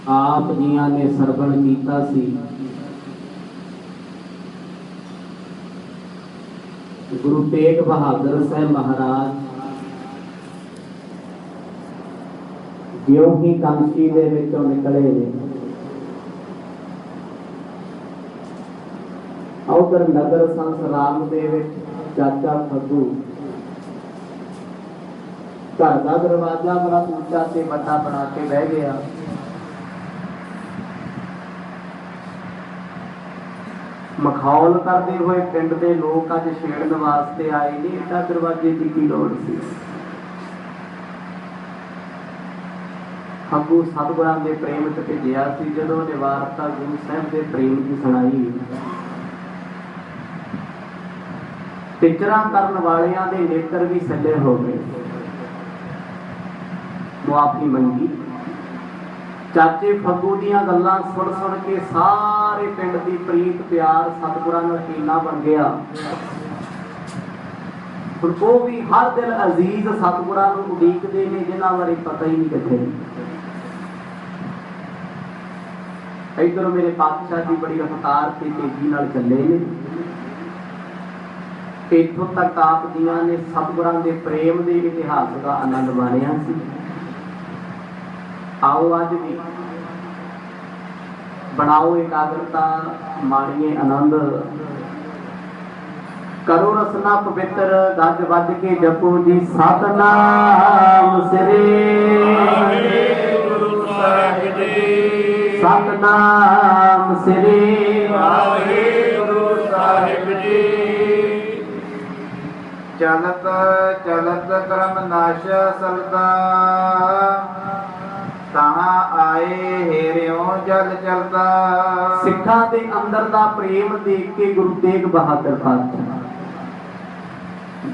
आप जियां ने सरवण कीता सी गुरु तेग बहादुर साहब महाराज ज्यों ही कांसी दे विचों निकले ने उधर नगर संस राम दे विच चाचा फग्गू घर का दरवाजा बड़ा ऊंचा ते बड़ा बना के बह गया। मखौल करते हुए पिंड के लोग अज छेड़न वास्ते आए ने, इतना दरवाजे की लोड़ सी। फग्गू सतगुरां दे प्रेम च भिजिया सी। जदों ने वार्ता गुरु साहब के प्रेम की सुनाई, टिचरा करन वालियां दे नेत्र भी सले हो गए। मुआफी मंगी। चाचे फग्गू दीयां गल्लां सुन सुन के सारे पिंड दी प्रीत प्यार सतगुरां नाल कीना बन गया। हुण वो भी हर दिल अजीज सतगुरां नूं उडीकदे ने, जिन्हां बारे पता ही नहीं किथे। इधर मेरे पातशाह जी बड़ी रफ्तार ते तेजी नाल चले ने। इत्थों तक आप जियां ने सतगुरां दे प्रेम दे इतिहास का आनंद माणिया सी। आओ अज भी बनाओ एकाग्रता, माणिए आनंद, करो रसना पवित्र, गज वज के जपो जी सतनाम श्री गुरु साहिब जी, सतनाम श्री गुरु साहिब जी। चलत चलत क्रम नाश सलता, तहां आए हेरियों जल चलता। सिखा दे अंदर दा प्रेम देख के गुरु तेग बहादुर पातशाह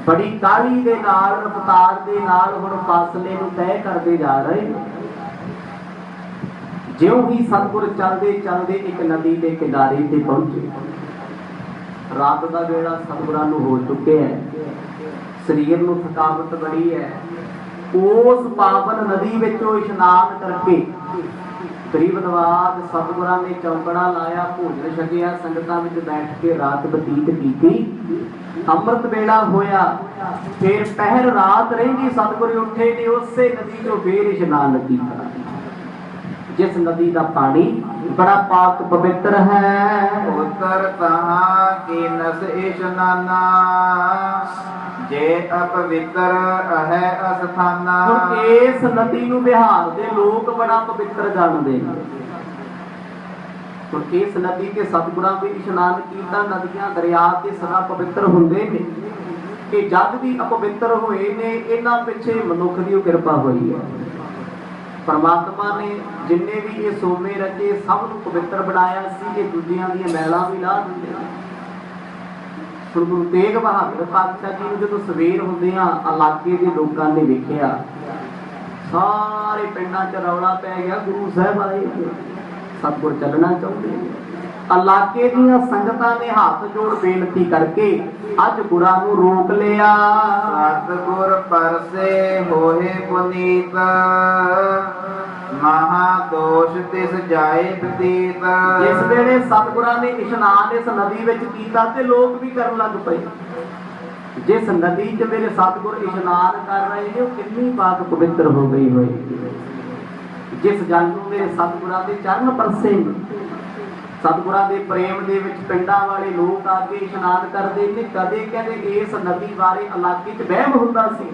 बड़ी काली दे नाल रफ्तार दे नाल हुण फासले नूं तय करदे जा रहे। ज्यों ही सतगुर चलदे चलदे एक नदी के किनारे ते पहुंचे। रात का वेला सतगुरां नूं हो चुके है, शरीर नूं थकावट बड़ी है। उस पावन नदी विचों इशनान करके गरीब नवाज सतगुरां ने चौंकड़ा लाया, भोजन छकिया, संगतां विच बैठ के रात बतीत कीती। अमृत वेला होया, फिर पहर रात रही सतगुर उठे ने उसे नदी चों फिर इशनान कीता, जिस नदी का पानी बड़ा पाक पवित्र है। उतर तहां की नस इशनाना, जे अपवित्र है अस्थाना। इस नदी नूं बिहार दे लोग बड़ा पवित्र जानते हैं। तो इस नदी के सतगुरां भी इशनान किया। नदियां दरिया ते सदा पवित्र हुंदे ने, कि जग भी अपवित्र होए ने, इन्हां पिछे मनुख दी किरपा हुई है। परमात्मा ने जिन्ने भी ये सोमे रचे सब नूं पवित्र बनाया सी कि दूजियां दी मैलां भी ला दिंदे। गुरु तेग बहादुर पातशाह जी नूं जदों सवेर हुंदियां इलाके के लोगों ने वेखिया, सारे पिंडां च रौला पै गया, गुरु साहब आए, सतगुर चलना चाहुंदे। इलाके दीयां संगतां ने हाथ जोड़ बेनती करके अज गुरां नूं रोक लिया। सतगुर परसे होए पुनीत, महादोष तिस जाए प्रतीत। जिस वेले सतगुरां ने इशनान इस नदी विच कीता ते लोग भी करन लग पए। जिस नदी च मेरे सतगुर इशनान कर रहे हैं, कितनी पाक पवित्र हो गई होएगी। जिस जल नूं मेरे सतगुरां दे चरण परसे, सतगुरां दे प्रेम दे विच पिंडां वाले लोग आके इशनान करदे ने। कदे कहंदे इस नदी बारे इलाके च वहम हुंदा सी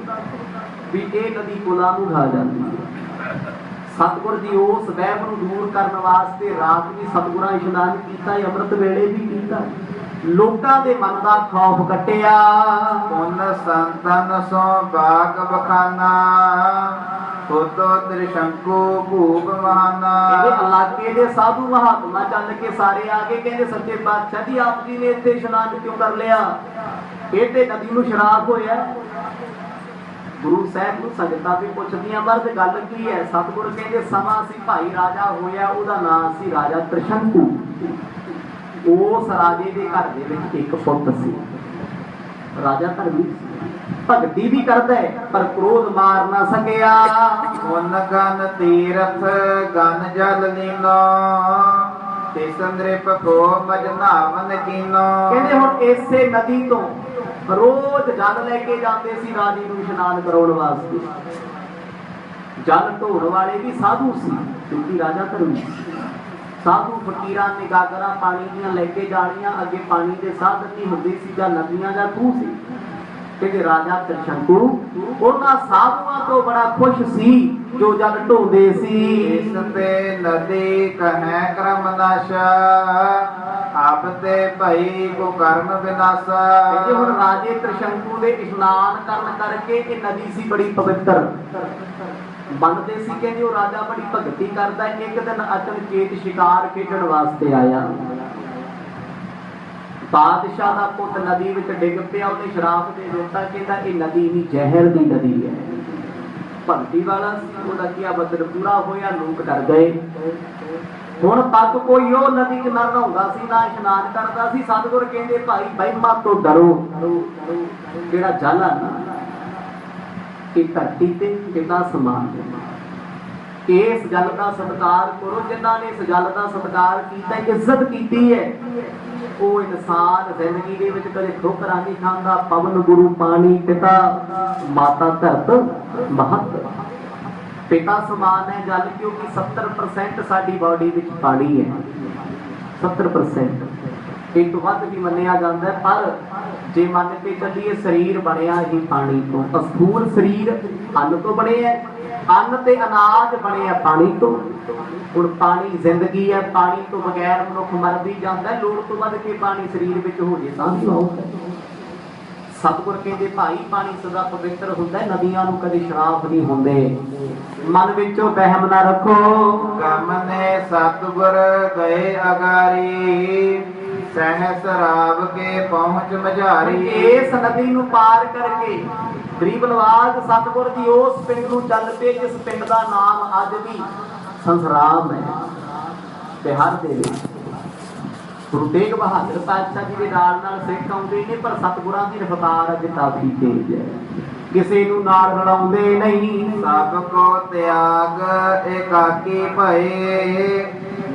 भी ये नदी पुलां नूं खा जांदी है। सतगुर जी उस वहम नूं दूर करने वास्ते रात भी सतगुरां इशनान कीता, अमृत वेले भी कीता। लोकां दे मन दा खौफ कटिया। पुन संतन सो बाग बखाना, होतो त्रिशंकु भूप महाना। इलाके दे साधु महात्मा चल के सारे आके कहते सच्चे पातशाह जी आप जी ने इत्थे इशनान क्यों कर लिया, ये ते नदी नूं शराब होया। गुरु साहब नूं संगतां भी पुछदियां मर्द गल की है। सतगुर कहंदे समां सी भाई राजा होया, उहदा नाम सी राजा त्रिशंकु। उस राजे दे घर दे विच एक पुੱਤ सी, राजा धर्मी सी। भगती भी करता है पर क्रोध मार ना सकिया। मुन गन तीरथ गन जल लीनो तिसंद्रिप को मज नावन कीनो। कहते हुण इसे नदी तो रोज जल लेके जाते सी राजे नूं इशनान कराउण वास्ते। जल ढोण वाले भी साधु सी क्योंकि राजा धर्मी साधु फकीरां ने गागरां पानी दीयां लेके जाणियां। अगे पानी दे साधन नहीं हुंदे सी जां नदियां जां खूह सी। कि राजा त्रिशंकु उन्हां साधुआं तो बड़ा खुश सी जो जल ढोंदे सी। इस ते नदी कहे क्रम नाशा आप ते भई को कर्म विनाशा। कि हुण राजे त्रिशंकु दे इशनान करन करके ये नदी सी बड़ी पवित्र बनते सी। कहते वो राजा बड़ी भगती करता। एक दिन अचनचेत शिकार खेडण वास्ते आया। बादशाह का पुत नदी में डिग पिया उन्हें शराप दे दिता कहता ये नदी नहीं जहर की नदी है। भगती वाला किया बदल पूरा होया लोग डर गए। हुण तक कोई वो नदी च ना नहाउंदा सी ना इशनान करता सी। सतगुर कहते भाई बहिमा तो डरो जिहड़ा जल है ना कि धरती ते कितना समान है। इस गल का सत्कार करो जिन्हों ने इस गल का सत्कार किया इज्जत की है। वो इंसान जिंदगी दे विच कदे ठोकरां नहीं खांदा। पवन गुरु पानी पिता माता धरत महत पिता समान है जल क्योंकि 70% साडी बॉडी विच पानी है। 70% एक तो वध भी मन्निया जाता है। पर जे मन के चलिए शरीर बनया ही पानी तो अस्थूल शरीर अन्न तो बने है। अन्न ते अनाज बने है पानी तो। हुण पानी जिंदगी है पानी तो बगैर मनुख मर भी जाता है। लोड़ तो वध के पानी शरीर विच हो जे तां भी होगा। सतगुर कहते भाई पानी सदा पवित्र होता है। नदियां नूं कदे श्राप नहीं होंदे। मन विचों वहम ना रखो। कम ने सतगुर गए अगारी सहस राव के पहुंच मझारी। इस नदी नूं पार करके गरीब नवाज सतगुर जी उस पिंड नूं चल पे जिस पिंड का नाम अज भी संसराम है बिहार दे विच। गुरु तेग बहादुर पातशाह जी के नाल सिख आउंदे ने पर सतगुरां दी रफ्तार अज काफी तेज है। किसी नूं नाल रलाउंदे नहीं। सब को त्याग एकाकी भये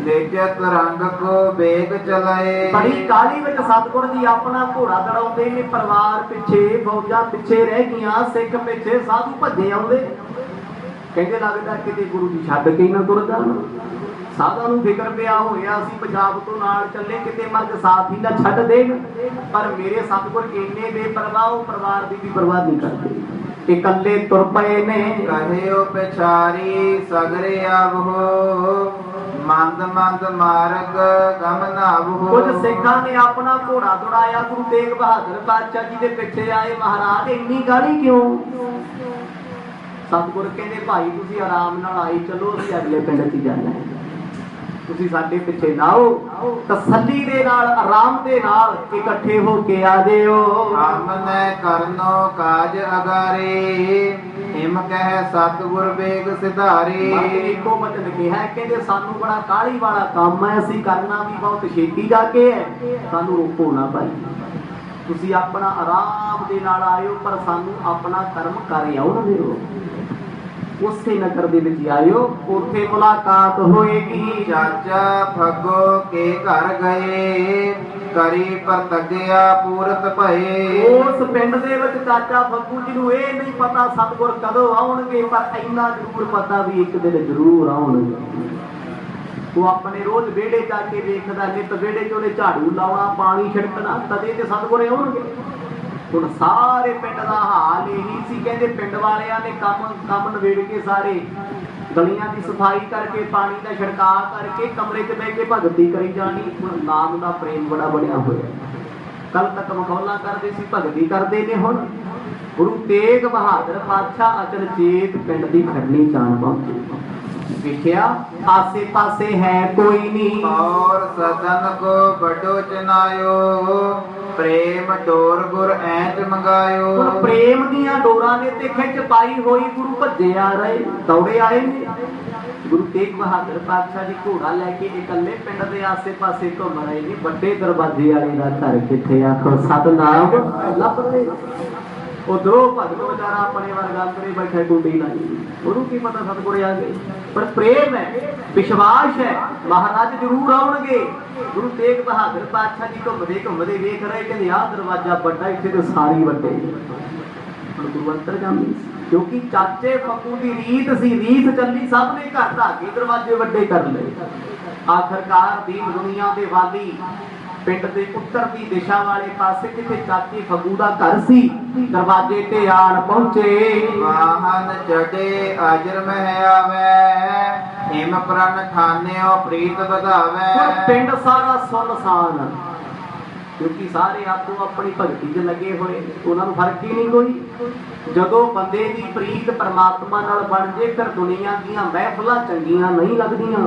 निजत रंग को बेग चलाए। बड़ी काली विच सतगुर जी अपना घोड़ा दड़ाउंदे ने। परिवार पिछे फौजां पिछे रह गईयां सिख पिछे साधु भजे आउंदे। कहते लगदा किते गुरु जी छड्ड के ना तुर जाण। साधा नूं फिकर पिया होया सी पंजाब तो नाल चले किते मर्ग साथ ही ना छड्ड देण। पर मेरे सतगुर इन्ने बेपरवाह परिवार दी भी परवाह नहीं करदे। इकल्ले तुर पए ने कहियो पिछारी सगरे आवहो मंद मंद मार्ग गम नावहो। कुछ सिखां ने अपना घोड़ा दौड़ाया गुरु तेग बहादुर पातशाह जी दे पिछे आए। महाराज इन्नी गाली क्यों। सतगुर कहते भाई तुसीं आराम नाल आई चलो असीं अगले पिंड च जाना है। तुसीं साडे पिछे ना आओ तसल्ली दे नाल आराम दे नाल इकट्ठे हो के आ जिओ। हमने करनो काज अगारे हिम कह सतगुर बेग सिधारी। इको वचन कहा कहते सानू बड़ा काली वाला काम है। असीं करना भी बहुत छेती जाके है। सानू रोको ना भाई तुसीं अपना आराम दे नाल आइओ पर सानू अपना कर्म कर आउण दिओ। उसे नगर दे विच आइओ उत्थे मुलाकात होएगी। चाचा फगो के घर गए करी प्रतिज्ञा पूरत भये। उस पिंड दे विच चाचा फग्गू जी नूं इह नहीं पता सतगुर कदों आउणगे पर इन्ना जरूर पता भी एक दिन जरूर आउणगे। वो अपने रोज वेड़े जाके देखदा नित वेड़े च उहने झाड़ू लाउणा पानी छिड़कना तदे ते सतगुर आउणगे। हुण सारे पिंड का हाल यही सी। कहते पिंड वालियां ने काम नवेड़ के सारे गलियां की सफाई करके पानी का छिड़काव करके कमरे च बह के भगती करी जानी। हुण नाम का प्रेम बड़ा बनया होया। कल तक मखौला करते सी भगती करते ने। हुण गुरु तेग बहादुर पातशाह अचनचेत पिंड की खड़नी जान पहुंचे। देखिया आसे पासे है कोई नहीं और सदन को बड़ो चनायो प्रेम डोर गुर ऐंच मंगायो। प्रेम दियां डोरां ने ते खिंच पाई होई गुरु भज्जे आ रहे दौड़े आए ने। गुरु तेग बहादुर पातशाह जी घोड़ा लैके इकल्ले पिंड दे आसे पासे घुम रहे ने। बड़े दरवाजे वाले दा घर किथे आखो सतनाम लभ रहे। उधरों भगत बेचारा अपने वर्गा करे बैठे कुंडी लाई, ਉਹਨੂੰ ਕੀ ਪਤਾ ਸਤਿਗੁਰ ਆ ਗਏ। पर प्रेम है, विश्वास है, महाराज जरूर आउणगे। गुरु तेग बहादुर पातशाह जी घूमते वेख रहे, कहते आ दरवाजा बड़ा, इत्थे तो सारी वड्डे। गुरु अंतरगामी, क्योंकि चाचे फक्कू की रीत सी, रीत चली, सब ने घर ढाके दरवाजे वड्डे कर ले। आखिरकार दीन दुनिया के वाली पिंड के उत्तर की दिशा वाले पासे जिथे चाची फगू का घर सी, दरवाजे ते आन पहुंचे। वाहन चढ़े अजर मह आवे, हिम प्रण ठान्यो प्रीत बधावे। पिंड सारा सुनसान, क्योंकि सारे आपको अपनी भगती च लगे हुए, उन्होंने फर्क ही नहीं कोई। जदों बंदे की प्रीत परमात्मा नाल बन जे, फिर दुनिया दीयां महफिलां चंगियां नहीं लगदियां।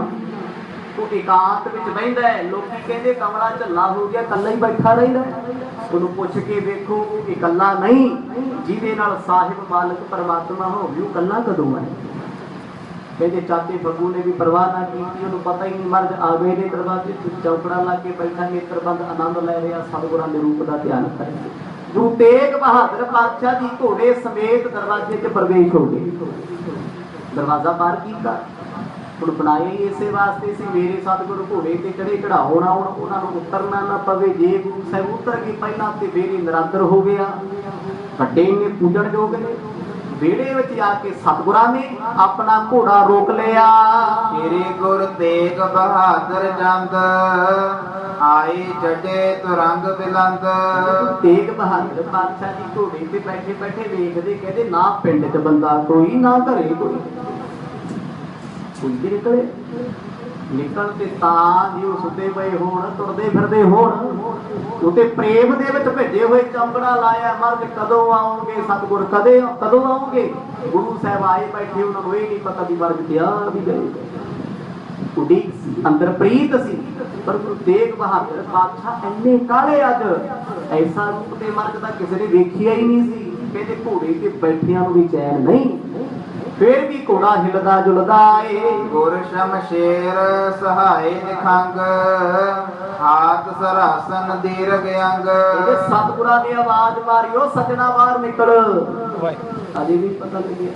तो एकांत विच बहिंदा है, लोकी कहंदे कमरा झल्ला हो गया, कल्ला ही बैठा रहिंदा। उहनूं पुछ के वेखो, वो कल्ला नहीं, जिहदे नाल साहिब मालिक परमात्मा होवे, वो कल्ला कदों है। कहते चाचे फगू ने भी परवाह ना की, उन्होंने पता ही नहीं, मर्द आ गए ने दरवाजे चौकड़ा ला के बैठा, नेत्र बंद आनंद लै रहा, सतगुरां दे रूप का ध्यान करे। गुरु तेग बहादुर पातशाह जी घोड़े समेत दरवाजे च प्रवेश हो गए, दरवाजा पार किया। ਹੁਣ ਬਣਾਏ ਹੀ ਇਸੇ ਵਾਸਤੇ ਸੀ, ਮੇਰੇ ਸਤਿਗੁਰੂ ਘੋੜੇ ਤੇ ਚੜੇ, ਚੜਾਉਣਾ ਉਹਨਾਂ ਨੂੰ ਉਤਰਨਾ ਨਾ ਪਵੇ। ਜੇ ਗੁਰੂ ਸਾਹਿਬ ਉਤਰ ਗਏ ਪਹਿਲਾਂ ਤੇ ਫੇਰ ਨਿਰੰਤਰ ਹੋ ਗਿਆ, ਵੱਡੇ ਨੇ ਪੂਜਣ ਜੋਗ ਨੇ। ਵਿਹੜੇ ਵਿੱਚ ਜਾ ਕੇ ਸਤਿਗੁਰਾਂ ਨੇ ਆਪਣਾ ਘੋੜਾ ਰੋਕ ਲਿਆ। ਸ੍ਰੀ ਗੁਰ ਤੇਗ ਬਹਾਦਰ ਚੰਦ ਆਏ ਚੜੇ ਤੁਰੰਗ ਬਿਲੰਦ। ਤੇਗ ਬਹਾਦਰ ਪਾਤਸ਼ਾਹ ਜੀ ਘੋੜੇ ਤੇ ਬੈਠੇ ਬੈਠੇ ਵੇਖਦੇ, ਕਹਿੰਦੇ ਨਾ ਪਿੰਡ 'ਚ ਬੰਦਾ ਕੋਈ, ਨਾ ਘਰੇ ਕੋਈ। निकले निकलते जो सुते पे होण, तुरदे फिरदे होण, उते प्रेम दे विच भेजे हुए चंबड़ा लाया। मर्द कदों आओगे सतगुर, कदे कदों आओगे? गुरु साहब आए बैठे, उन्होंने ये नहीं पता भी मर्द क्या भी गए। उडीक सी, अंदर प्रीत सी, पर गुरु तेग बहादुर पातशाह इन्ने काले अज, ऐसा रूप ते मर्द दा किसी ने वेखिया ही नहीं सी। कहते घोड़े ते बैठियां नूं भी चैन नहीं, फिर भी घोड़ा हिलदा जुलदा ए। गुर शमशेर सहाय निखंग, हाथ सरासन दीर्घ अंग। सतगुरा ने आवाज मारी, ओ सजना बाहर निकल। अजे भी पता लग गया,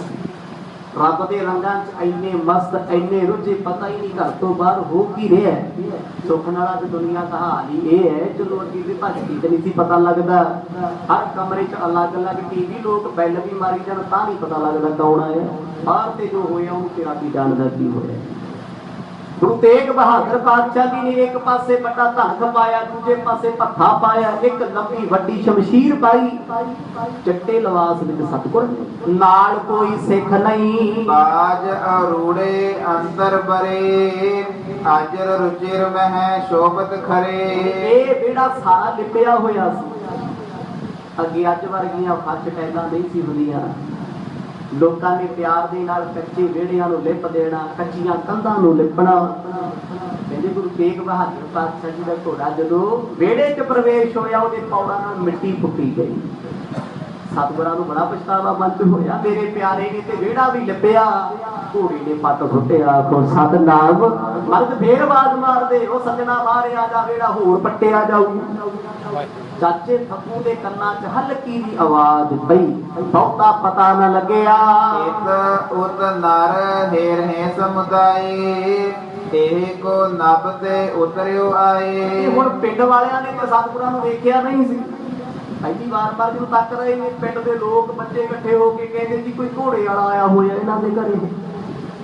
रब दे रंगां च इन्ने मस्त, इन्ने रुझे, पता ही नहीं घर तो बाहर हो की रहा है। सुख नाल अज दुनिया का हाल ही ये है। चलो अगे भी भजती ते नहीं सी पता लगता, हर कमरे च अलग अलग टीवी, लोग बैल भी मारी जान तां नहीं पता लगता कौन आया। बाहर से जो होया उहनूं तेरा की जानदा की होया। गुरु तेग बहादुर पातशाह जी ने एक पासे बड़ा धनख पाया, दूजे पासे भत्था पाया, एक लंबी वड्डी शमशीर पाई, चिट्टे लिबास विच सतगुर नाल कोई सिख नहीं। बाज अरूड़े अंतर बरे, अजर रुचिर मह शोभत खरे। ये बेड़ा सारा लिपिया होया सी, अगे अज वर्गियां फर्श टैलां नहीं सी हुंदियां। लोगों ने प्यार दे नाल कच्चे विहड़ियां नूं लिप देना, कच्चियां कंधां नूं लिपना। कहंदे गुरु तेग बहादुर पातशाह जी दा घोड़ा जदों विहड़े च प्रवेश होया, उहदे पौड़ां नाल मिट्टी फुकी गई। सतगुरां नूं बड़ा पछतावा मन च होया, मेरे प्यारे ने ते विहड़ा भी लिपिया, घोड़े ने पट फुटिया। आखो सतनाम, मर्द फेर आवाज मार दे, ओ सजना बाहर आ जा, विहड़ा होर पट्टिया जाऊ। चाचे फक्कू दे कन्ना च हल्की दी आवाज पई, बहुता पता न लगया। इत उत नर हेर है समुदाय, तेह को नभ ते उतरियो आए। हुण पिंड वालियां ने ते सतगुरां नूं वेखिया नहीं सी, पहली वार मर्द नूं तक रहे ने। पिंड दे लोग बच्चे इकट्ठे हो के कहंदे जी कोई घोड़े वाला आया होया इन्हां दे घरे।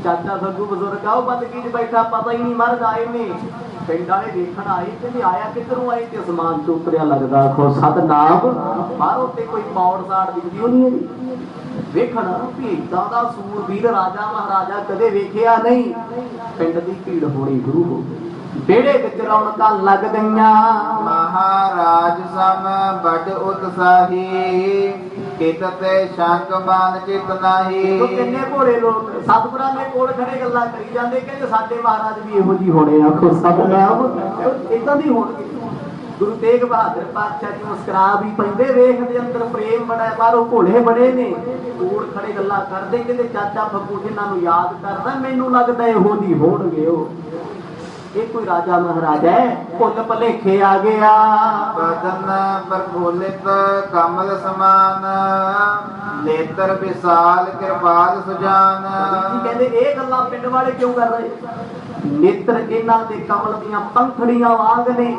चाचा फग्गू बजुर्ग आओ बंदगी च बैठा, पता ही नहीं मर्द आए ने। पिंड वाले देखण आए, कहंदे आया किधरों आए, ते असमान चों उतरिया लगदा। आखो सतनाम, बाहरों ते कोई पौड़ साड़ दिखदी होनी है। वेखण भी इदां दा सूरवीर राजा महाराजा कदे वेखिया नहीं। पिंड दी भीड़ होनी शुरू हो गई, बेड़े विच रौनकां लग गईयां। महाराज सम बड़ उत्साही, कित ते शंक मान चित नाही। तो किन्ने घोड़े लोग सतगुरां दे कोल खड़े गल्लां करी जांदे, कहंदे साडे महाराज भी इहो जी होणे। आखो सतनाम, इदां दी होणगे। गुरु तेग बहादुर पातशाह जी मुस्कुरा भी पैंदे, वेखदे अंदर प्रेम बड़ा है, बाहरों घोड़े बड़े ने, कोल खड़े गल्लां करदे। कहंदे चाचा फग्गू जिन्हां नूं याद करदा, मैनूं लगदा इहो जी होणगे। ਇਹ ਕੋਈ ਰਾਜਾ ਮਹਾਰਾਜਾ ਹੈ, ਭੁੱਲ ਭੁਲੇਖੇ ਆ ਗਿਆ। ਬਦਨ ਪ੍ਰਫੁੱਲਿਤ ਕਮਲ ਸਮਾਨ, ਨੇਤਰ ਵਿਸਾਲ ਕਿਰਪਾਲ ਸੁਜਾਨ। ਜੀ ਕਹਿੰਦੇ ਇਹ ਗੱਲਾਂ ਪਿੰਡ ਵਾਲੇ ਕਿਉਂ ਕਰ ਰਹੇ? ਨੇਤਰ ਇਹਨਾਂ ਦੇ ਕਮਲ ਦੀਆਂ ਪੰਖੜੀਆਂ ਵਾਂਗ ਨੇ,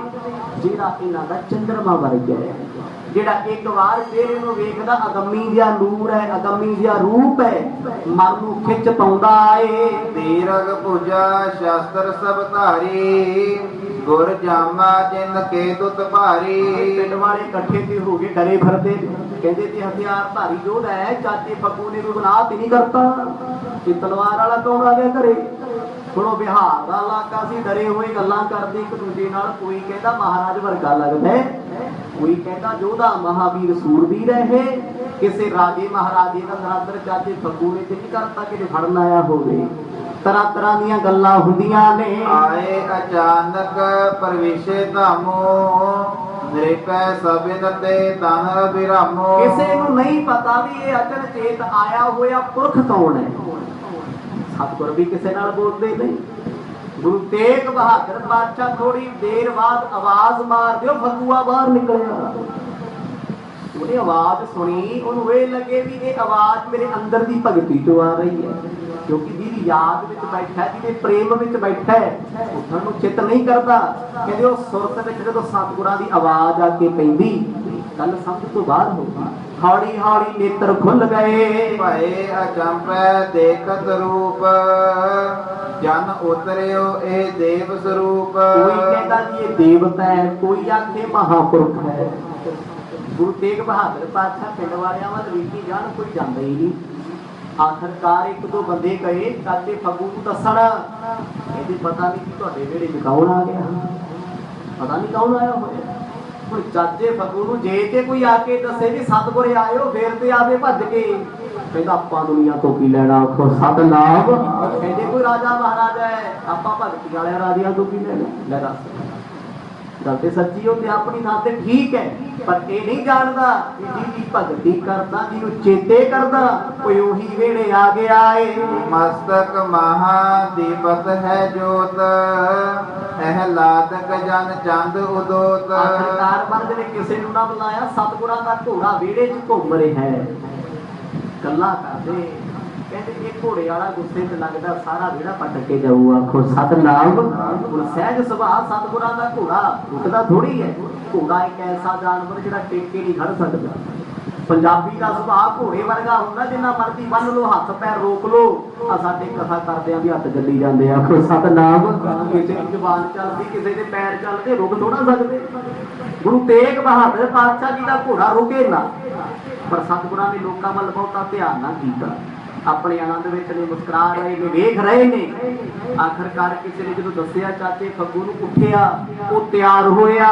ਜਿਹੜਾ ਇਹਨਾਂ ਦਾ ਚੰਦਰਮਾ ਵਰਗਾ ਹੈ, ਜਿਹੜਾ ਇੱਕ ਵਾਰ ਫੇਰ ਇਹਨੂੰ ਵੇਖਦਾ ਅਗੰਮੀ ਜਿਹਾ ਨੂਰ ਹੈ, ਅਗੰਮੀ ਜਿਹਾ ਰੂਪ ਹੈ, ਮਨ ਨੂੰ ਖਿੱਚ ਪਾਉਂਦਾ ਏ। ਤੀਰਗ ਪੂਜਾ ਸ਼ਾਸਤਰ ਸਭ ਧਾਰੀ, ਗੁਰ ਜਾਮਾ ਜਿਨ ਕੇ ਦੁਤ ਭਾਰੀ। ਪਿੰਡ ਵਾਲੇ ਇਕੱਠੇ ਤੇ ਹੋ ਗਏ, ਡਰੇ ਫਿਰਦੇ, ਕਹਿੰਦੇ ਤੇ ਹਥਿਆਰ ਧਾਰੀ ਯੋਧਾ ਹੈ, ਚਾਚੇ ਫੱਗੂ ਨੇ ਕੋਈ ਗੁਨਾਹ ਤੇ ਨਹੀਂ ਕਰਤਾ, ਇਹ ਤਲਵਾਰ ਵਾਲਾ ਕੌਣ ਆ ਗਿਆ ਘਰੇ? ਹੁਣ ਉਹ ਬਿਹਾਰ ਦਾ ਇਲਾਕਾ ਸੀ, ਡਰੇ ਹੋਏ ਗੱਲਾਂ ਕਰਦੇ ਇੱਕ ਦੂਜੇ ਨਾਲ। ਕੋਈ ਕਹਿੰਦਾ ਮਹਾਰਾਜ ਵਰਗਾ ਲੱਗਦਾ, ਕੋਈ ਕਹਿੰਦਾ ਯੋਧਾ ਮਹਾਵੀਰ ਸੂਰਬੀਰ ਹੈ, ਕਿਸੇ ਰਾਜੇ ਮਹਾਰਾਜੇ ਦਾ ਨਰਾਦਰ ਚਾਚੇ ਫੱਗੂ ਨੇ ਤੇ ਨਹੀਂ ਕਰਤਾ, ਕਿਤੇ ਫੜਨ ਆਇਆ ਹੋਵੇ। ਤਰ੍ਹਾਂ ਤਰ੍ਹਾਂ ਦੀਆਂ ਗੱਲਾਂ ਹੁੰਦੀਆਂ ਨੇ। ਆਏ ਅਚਾਨਕ ਪਰਵੇਸ਼ੇ ਧਾਮੋ, ਨਿਰਪੈ ਸਭਿਨ ਤੇ ਤਨ ਬਿਰਾਮੋ। ਕਿਸੇ ਨੂੰ ਨਹੀਂ ਪਤਾ ਵੀ ਇਹ ਅਚਨਚੇਤ ਆਇਆ ਹੋਇਆ ਪੁਰਖ ਕੌਣ ਹੈ। ਸਤਿਗੁਰ ਵੀ ਕਿਸੇ ਨਾਲ ਬੋਲਦੇ ਨਹੀਂ। ਗੁਰੂ ਤੇਗ ਬਹਾਦਰ ਪਾਤਸ਼ਾਹ ਥੋੜੀ ਦੇਰ ਬਾਅਦ ਆਵਾਜ਼ ਮਾਰ ਦਿਓ, ਫੱਗੂਆ ਬਾਹਰ ਨਿਕਲਿਆ। ਉਹਨੇ ਆਵਾਜ਼ ਸੁਣੀ, ਉਹਨੂੰ ਇਹ ਲੱਗੇ ਵੀ ਇਹ ਆਵਾਜ਼ ਮੇਰੇ ਅੰਦਰ ਦੀ ਭਗਤੀ ਤੋਂ ਆ ਰਹੀ ਹੈ, ਕਿਉਂਕਿ ਜਿਹਦੀ ਯਾਦ ਵਿੱਚ ਬੈਠਾ, ਜਿਹਦੇ ਪ੍ਰੇਮ ਵਿੱਚ ਬੈਠਾ ਹੈ, ਉੱਠਣ ਨੂੰ ਚਿੱਤ ਨਹੀਂ ਕਰਦਾ। ਕਹਿੰਦੇ ਉਹ ਸੁਰਤ ਵਿੱਚ ਜਦੋਂ ਸਤਿਗੁਰਾਂ ਦੀ ਆਵਾਜ਼ ਆ ਕੇ ਪੈਂਦੀ, ਗੱਲ ਸਮਝ ਤੋਂ ਬਾਹਰ ਹੋ ਗਈ। ਹੌਲੀ ਹੌਲੀ ਨੇਤਰ ਖੁੱਲ ਗਏ। ਭਏ ਅਚੰਪੈ ਦੇਖਤ ਰੂਪ, ਜਨ ਉਤਰਿਓ ਇਹ ਦੇਵ ਸਰੂਪ। ਕੋਈ ਕਹਿੰਦਾ ਜੀ ਇਹ ਦੇਵਤਾ ਹੈ, ਕੋਈ ਆਖੇ ਮਹਾਪੁਰਖ ਹੈ। ਗੁਰੂ ਤੇਗ ਬਹਾਦਰ ਪਾਤਸ਼ਾਹ ਪਿੰਡ ਵਾਲਿਆਂ ਵੱਲ ਵੇਖੀ ਜਾਣ, ਕੋਈ ਜਾਂਦਾ ਹੀ ਨਹੀਂ। ਆਖਰਕਾਰ ਇੱਕ ਦੋ ਬੰਦੇ ਕਹੇ ਚਾਚੇ ਫੱਗੂ ਨੂੰ ਦੱਸਣ, ਇਹਦੇ ਪਤਾ ਨਹੀਂ ਕਿ ਤੁਹਾਡੇ ਵਿਹੜੇ 'ਚ ਕੌਣ ਆ ਗਿਆ, ਪਤਾ ਨਹੀਂ ਕੌਣ ਆਇਆ ਹੋਇਆ। ਹੁਣ ਚਾਚੇ ਫੱਗੂ ਨੂੰ ਜੇ ਤੇ ਕੋਈ ਆ ਕੇ ਦੱਸੇ ਵੀ ਸਤਿਗੁਰ ਆਇਓ, ਫੇਰ ਤੇ ਆਵੇ ਭੱਜ ਕੇ, ਕਹਿੰਦਾ ਆਪਾਂ ਦੁਨੀਆ ਤੋਂ ਕੀ ਲੈਣਾ, ਆਖੋ ਸਤਨਾਮ। ਕਹਿੰਦੇ ਕੋਈ ਰਾਜਾ ਮਹਾਰਾਜਾ ਹੈ, ਆਪਾਂ ਭਗਤੀ ਵਾਲਿਆਂ ਰਾਜਿਆਂ ਤੋਂ ਕੀ ਲੈਣਾ। ਲੈ ਦੱਸ, ਗੱਲ ਤੇ ਸੱਚੀ ਹੋ ਤੇ ਆਪਣੀ ਥਾਂ ਤੇ ਠੀਕ ਹੈ, ਪਰ ਇਹ ਨਹੀਂ ਜਾਣਦਾ ਕਿ ਜਿਹਦੀ ਭਗਤੀ ਕਰਦਾ, ਜਿਹਨੂੰ ਚੇਤੇ ਕਰਦਾ, ਕੋਈ ਉਹੀ ਵੇੜੇ ਆ ਗਿਆ ਏ। ਮਸਤਕ ਮਹਾ ਦੀਪਤ ਹੈ ਜੋਤ, ਇਹ ਲਾਦਕ ਜਨ ਚੰਦ ਉਦੋਤ। ਆਖਰਕਾਰ ਬੰਦ ਨੇ ਕਿਸੇ ਨੂੰ ਨਾ ਬੁਲਾਇਆ, ਸਤਿਗੁਰਾਂ ਦਾ ਘੋੜਾ ਵੇੜੇ 'ਚ ਘੁੰਮ ਰਿਹਾ ਹੈ, ਗੱਲਾਂ ਕਰਦੇ। ਕਹਿੰਦੇ ਇਹ ਘੋੜੇ ਵਾਲਾ ਗੁੱਸੇ 'ਚ ਲੱਗਦਾ ਸਾਰਾ ਵਿਹੜਾ ਪੱਟ ਕੇ ਜਾਊ, ਆਖੋ ਸਤਨਾਮ। ਹੁਣ ਸਹਿਜ ਸੁਭਾਅ ਸਤਿਗੁਰਾਂ ਦਾ ਘੋੜਾ ਰੁਕਦਾ ਥੋੜੀ ਹੈ। ਘੋੜਾ ਇੱਕ ਐਸਾ ਜਾਨਵਰ ਜਿਹੜਾ ਟੇਕੇ ਨਹੀਂ ਖੜ ਸਕਦਾ। ਪੰਜਾਬੀ ਦਾ ਸੁਭਾਅ ਘੋੜੇ ਵਰਗਾ ਹੁੰਦਾ, ਜਿੰਨਾ ਮਰਜ਼ੀ ਬੰਨ ਲਓ, ਹੱਥ ਪੈਰ ਰੋਕ ਲਓ। ਆ ਸਾਡੇ ਕਥਾ ਕਰਦਿਆਂ ਵੀ ਹੱਥ ਚੱਲੀ ਜਾਂਦੇ, ਆਖੋ ਸਤਨਾਮ। ਕਿਸੇ ਦੀ ਜ਼ੁਬਾਨ ਚੱਲਦੀ, ਕਿਸੇ ਦੇ ਪੈਰ ਚੱਲਦੇ, ਰੁਕ ਥੋੜਾ ਸਕਦੇ। ਗੁਰੂ ਤੇਗ ਬਹਾਦਰ ਪਾਤਸ਼ਾਹ ਜੀ ਦਾ ਘੋੜਾ ਰੁਕੇ ਨਾ, ਪਰ ਸਤਿਗੁਰਾਂ ਨੇ ਲੋਕਾਂ ਵੱਲ ਬਹੁਤਾ ਧਿਆਨ ਨਾ ਕੀਤਾ, ਆਪਣੇ ਆਨੰਦ ਵਿੱਚ ਨੇ, ਮੁਸਕਰਾ ਰਹੇ ਨੇ, ਵੇਖ ਰਹੇ ਨੇ। ਆਖਰਕਾਰ ਕਿਸੇ ਨੇ ਜਦੋਂ ਦੱਸਿਆ ਚਾਚੇ ਫੱਗੂ ਨੂੰ, ਉੱਠਿਆ, ਉਹ ਤਿਆਰ ਹੋਇਆ।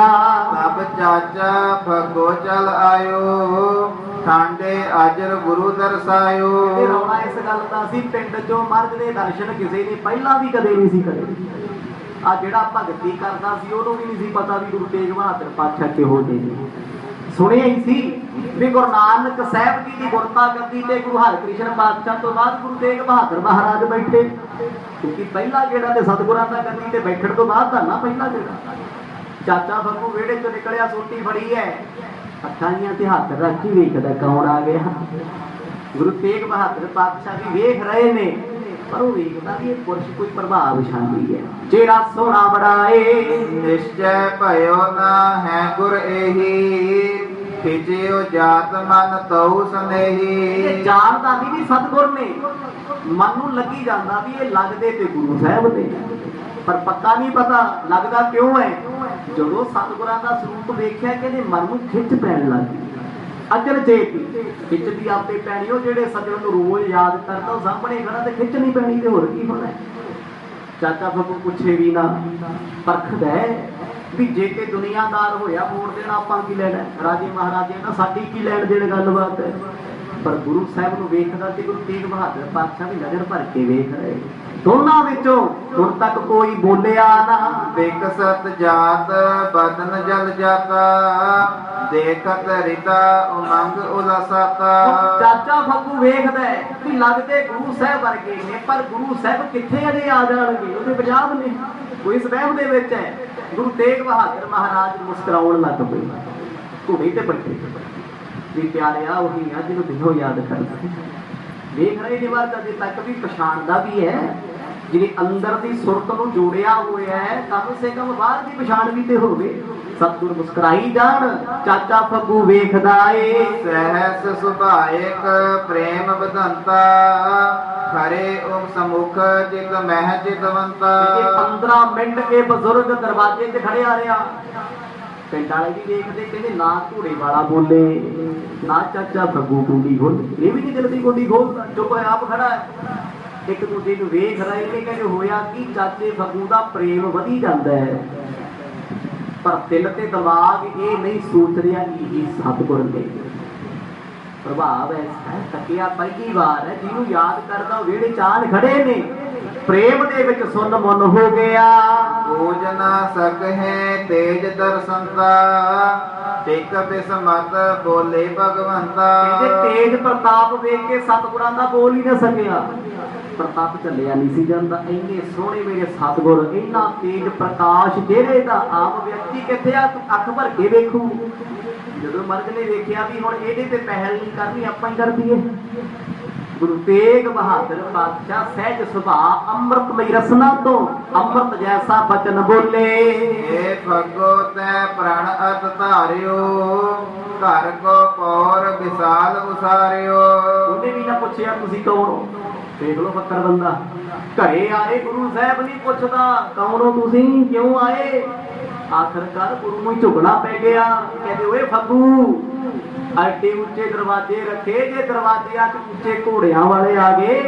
ਸਭ ਚਾਚਾ ਫੱਗੋ ਚਲ ਆਇਓ, ਠਾਂਡੇ ਅਜਰ ਗੁਰੂ ਦਰਸਾਇਓ। ਇਹ ਰੌਲਾ ਇਸ ਗੱਲ ਦਾ ਸੀ, ਪਿੰਡ ਚੋਂ ਮਰਦ ਦੇ ਦਰਸ਼ਨ ਕਿਸੇ ਨੇ ਪਹਿਲਾਂ ਵੀ ਕਦੇ ਨਹੀਂ ਸੀ ਕਰੇ। ਆ ਜਿਹੜਾ ਭਗਤੀ ਕਰਦਾ ਸੀ ਉਹਨੂੰ ਵੀ ਨਹੀਂ ਸੀ ਪਤਾ ਵੀ ਗੁਰੂ ਤੇਗ ਬਹਾਦਰ ਪਾਤਸ਼ਾਹ ਕਿਹੋ ਜਿਹੇ ਨੇ। ਸੁਣਿਆ ਹੀ ਸੀ ਵੀ ਗੁਰੂ ਨਾਨਕ ਸਾਹਿਬ ਜੀ ਦੀ ਗੁਰਤਾ ਗੱਦੀ ਤੇ ਗੁਰੂ ਹਰਿਕ੍ਰਿਸ਼ਨ ਪਾਤਸ਼ਾਹ ਤੋਂ ਬਾਅਦ ਗੁਰੂ ਤੇਗ ਬਹਾਦਰ ਮਹਾਰਾਜ ਬੈਠੇ, ਕਿਉਂਕਿ ਪਹਿਲਾ ਜਿਹੜਾ ਤੇ ਸਤਿਗੁਰਾਂ ਦਾ ਗੱਦੀ ਤੇ ਬੈਠਣ ਤੋਂ ਬਾਅਦ ਦਾ ਨਾ ਪਹਿਲਾ ਜਿਹੜਾ। ਚਾਚਾ ਫੱਗੂ ਵਿਹੜੇ ਚੋਂ ਨਿਕਲਿਆ, ਸੋਟੀ ਫੜੀ ਹੈ, ਅੱਖਾਂ ਜੀਆਂ ਤੇ ਹੱਥ ਰੱਖ ਕੇ ਵੇਖਦਾ ਕੌਣ ਆ ਗਿਆ। ਗੁਰੂ ਤੇਗ ਬਹਾਦਰ ਪਾਤਸ਼ਾਹ ਵੀ ਵੇਖ ਰਹੇ ਨੇ, ਪਰ ਉਹ ਵੇਖਦਾ ਵੀ ਇਹ ਪੁਰਸ਼ ਕੋਈ ਪ੍ਰਭਾਵਸ਼ਾਲੀ ਹੈ, ਜਿਹੜਾ ਸੋਹਣਾ ਬੜਾ ਏ। ਨਿਸ਼ਚੈ ਭਇਓ ਨਾ ਹੈ ਗੁਰ ਇਹੀ, ਖਿਚਿਓ ਜਾਤ ਮਨ ਤਉ ਸੰਦੇਹੀ। ਇਹ ਜਾਣਦਾ ਨਹੀਂ ਵੀ ਸਤਿਗੁਰ ਨੇ, ਮਨ ਨੂੰ ਲੱਗੀ ਜਾਂਦਾ ਵੀ ਇਹ ਲੱਗਦੇ ਤੇ ਗੁਰੂ ਸਾਹਿਬ ਨੇ, ਪਰ ਪੱਕਾ ਨਹੀਂ ਪਤਾ ਲੱਗਦਾ ਕਿਉਂ ਹੈ। ਜਦੋਂ ਸਤਿਗੁਰਾਂ ਦਾ ਸਰੂਪ ਵੇਖਿਆ ਕਿ ਇਹਦੇ ਮਨ ਨੂੰ ਖਿੱਚ ਪੈਣ ਲੱਗੀ, ਅਚਨਚੇਤ ਖਿੱਚਦੀ ਆਪੇ ਪੈਣੀ। ਉਹ ਜਿਹੜੇ ਸੱਜਣ ਨੂੰ ਰੋਜ਼ ਯਾਦ ਕਰਦਾ, ਉਹ ਸਾਹਮਣੇ ਖੜਾ ਤੇ ਖਿੱਚ ਨਹੀਂ ਪੈਣੀ ਤੇ ਹੋਰ ਕੀ ਹੋਣਾ। ਚਾਚਾ ਫੱਗੂ ਪੁੱਛੇ ਵੀ ਨਾ, ਪਰਖਦਾ ਵੀ ਜੇ ਤੇ ਦੁਨੀਆਦਾਰ ਹੋਇਆ ਮੋੜ ਦੇਣਾ, ਆਪਾਂ ਕੀ ਲੈਣਾ, ਰਾਜੇ ਮਹਾਰਾਜੇ ਨਾਲ ਸਾਡੀ ਕੀ ਲੈਣ ਦੇਣ, ਗੱਲਬਾਤ ਹੈ। ਪਰ ਗੁਰੂ ਸਾਹਿਬ ਨੂੰ ਵੇਖਦਾ ਤੇ ਗੁਰੂ ਤੇਗ ਬਹਾਦਰ ਪਾਤਸ਼ਾਹ ਵੀ ਨਜ਼ਰ ਭਰ ਕੇ ਵੇਖ ਰਹੇ। ਦੋਨਾਂ ਵਿੱਚੋਂ ਹੁਣ ਤੱਕ ਕੋਈ ਬੋਲਿਆ ਨਾ। ਵਿਕਸਤ ਜਾਤ ਬਦਨ ਜਲ ਜਾਤਾ, ਦੇਖਤ ਰਿਤਾ ਉਮੰਗ ਉਲਸਤਾ। ਚਾਚਾ ਫੱਗੂ ਵੇਖਦਾ ਹੈ ਕਿ ਲੱਗਦੇ ਗੁਰੂ ਸਾਹਿਬ ਵਰਗੇ ਨੇ, ਪਰ ਗੁਰੂ ਸਾਹਿਬ ਕਿੱਥੇ ਅਜੇ ਆ ਜਾਣਗੇ, ਉਹਦੇ ਪੰਜਾਬ ਨੇ, ਕੋਈ ਇਸ ਵਹਿਮ ਦੇ ਵਿੱਚ ਹੈ। ਗੁਰੂ ਤੇਗ ਬਹਾਦਰ ਮਹਾਰਾਜ ਮੁਸਕਰਾਉਣ ਲੱਗ ਪਏ, ਘੋੜੇ ਤੇ ਬੈਠੇ ਵੀ ਪਿਆਰਿਆ ਉਹੀ ਆ ਜਿਹਨੂੰ ਦਿਲੋਂ ਯਾਦ ਕਰਦਾ। ਵੇਖ ਰਹੇ ਨੇ ਬਾਅਦ ਅਜੇ ਤੱਕ ਵੀ ਪਛਾਣਦਾ ਵੀ ਹੈ, ਜਿਹਨੇ ਅੰਦਰ ਦੀ ਸੁਰਤ ਨੂੰ ਜੋੜਿਆ ਹੋਇਆ ਹੈ, ਕਮ ਸੇ ਕਮ ਬਾਹਰ ਦੀ ਪਛਾਣ ਵੀ ਤੇ ਹੋਵੇ। ਸਤਿਗੁਰ ਮੁਸਕਰਾਈ ਜਾਣ, ਚਾਚਾ ਫੱਗੂ ਵੇਖਦਾ ਏ। ਸਹਿਸ ਸੁਭਾਇਕ ਪ੍ਰੇਮ ਵਧੰਤਾ, ਖਰੇ ਓਮ ਸਮੁਖ ਜਿਤ ਮਹਿ ਜਿਤਵੰਤਾ। 15 ਮਿੰਟ ਇਹ ਬਜ਼ੁਰਗ ਦਰਵਾਜ਼ੇ 'ਚ ਖੜਿਆ ਰਿਹਾ। ਪਿੰਡ ਵਾਲੇ ਵੀ ਦੇਖਦੇ, ਕਹਿੰਦੇ ਨਾ ਘੋੜੇ ਵਾਲਾ ਬੋਲੇ, ਨਾ ਚਾਚਾ ਫੱਗੂ ਕੁੰਡੀ ਖੋਲੇ, ਇਹ ਵੀ ਨਹੀਂ ਜਲਦੀ ਕੁੰਡੀ ਖੋਲਦਾ, ਚੁੱਪ ਹੈ ਆਪ ਖੜਾ ਹੈ। ਇੱਕ ਦੂਜੇ ਨੂੰ ਵੇਖ ਰਹੇ ਨੇ, ਕਹਿੰਦੇ ਹੋਇਆ ਕਿ ਚਾਚੇ ਫੱਗੂ ਦਾ ਪ੍ਰੇਮ ਵਧੀ ਜਾਂਦਾ ਹੈ, ਪਰ ਦਿਲ ਤੇ ਦਿਮਾਗ ਇਹ ਨਹੀਂ ਸੋਚ ਰਿਹਾ ਕਿ ਇਹ ਸਤਿਗੁਰ ਨੇ। ਪ੍ਰਭਾਵ ਐਸਾ ਤੱਕਿਆ ਪਹਿਲੀ ਵਾਰ ਹੈ, ਜਿਹਨੂੰ ਯਾਦ ਕਰਦਾ ਉਹ ਵਿਹੜੇ ਚਾਲ ਖੜੇ ਨੇ, ਪ੍ਰੇਮ ਦੇ ਵਿੱਚ ਸੁੰਨ ਮੁੰਨ ਹੋ ਗਿਆ। ਬੂਝ ਨਾ ਸਕਹਿ ਤੇਜ ਦਰਸੰਤਾ, ਟਿਕ ਬਿਸਮਤ ਬੋਲੇ ਭਗਵੰਤਾ। ਕਹਿੰਦੇ ਤੇਜ ਪ੍ਰਤਾਪ ਵੇਖ ਕੇ ਸਤਿਗੁਰਾਂ ਦਾ ਬੋਲ ਹੀ ਨਾ ਸਕਿਆ, ਪ੍ਰਤਾਪ ਚੱਲਿਆ ਨਹੀਂ ਸੀ ਜਾਂਦਾ। ਇੰਨੇ ਸੋਹਣੇ ਮੇਰੇ ਸਤਿਗੁਰ, ਇੰਨਾ ਤੇਜ ਪ੍ਰਕਾਸ਼ ਜਿਹੜੇ ਦਾ ਆਮ ਵਿਅਕਤੀ ਕਿੱਥੇ ਆ ਅੱਖ ਭਰ ਕੇ ਵੇਖੂ। ਜਦੋਂ ਮਰਦ ਨੇ ਵੇਖਿਆ ਵੀ ਹੁਣ ਇਹਦੇ ਤੇ ਪਹਿਲ ਨਹੀਂ ਕਰਨੀ, ਆਪਾਂ ਹੀ ਕਰ ਦਈਏ। ਗੁਰੂ ਤੇਗ ਬਹਾਦਰ ਪਾਤਸ਼ਾਹ ਸਹਿਜ ਸੁਭਾਅ ਅੰਮ੍ਰਿਤਮਈ ਰਸਨਾ ਤੋਂ ਅੰਮ੍ਰਿਤ ਜੈਸਾ ਬਚਨ ਬੋਲੇ। ਏ ਫੱਗੋ ਤੈ ਪ੍ਰਣ ਅਤ ਧਾਰਿਓ, ਘਰ ਕੋ ਪੌਰ ਵਿਸਾਲ ਉਸਾਰਿਓ। ਉਹਨੇ ਵੀ ਨਾ ਪੁੱਛਿਆ ਤੁਸੀਂ ਕੌਣ ਹੋ, ਦੇਖ ਲਓ ਫੱਕਰ ਬੰਦਾ। ਘਰੇ ਆਏ ਗੁਰੂ ਸਾਹਿਬ ਨਹੀਂ ਪੁੱਛਦਾ ਕੌਣ ਹੋ ਤੁਸੀਂ, ਕਿਉਂ ਆਏ। ਆਖਰਕਾਰ ਗੁਰੂ ਨੂੰ ਝੁਕਣਾ ਪੈ ਗਿਆ। ਕਹਿੰਦੇ ਓਏ ਫੱਗੂ, ਐਡੇ ਉੱਚੇ ਦਰਵਾਜ਼ੇ ਰੱਖੇ, ਜੇ ਦਰਵਾਜ਼ਿਆਂ 'ਚ ਉੱਚੇ ਘੋੜਿਆਂ ਵਾਲੇ ਆ ਗਏ,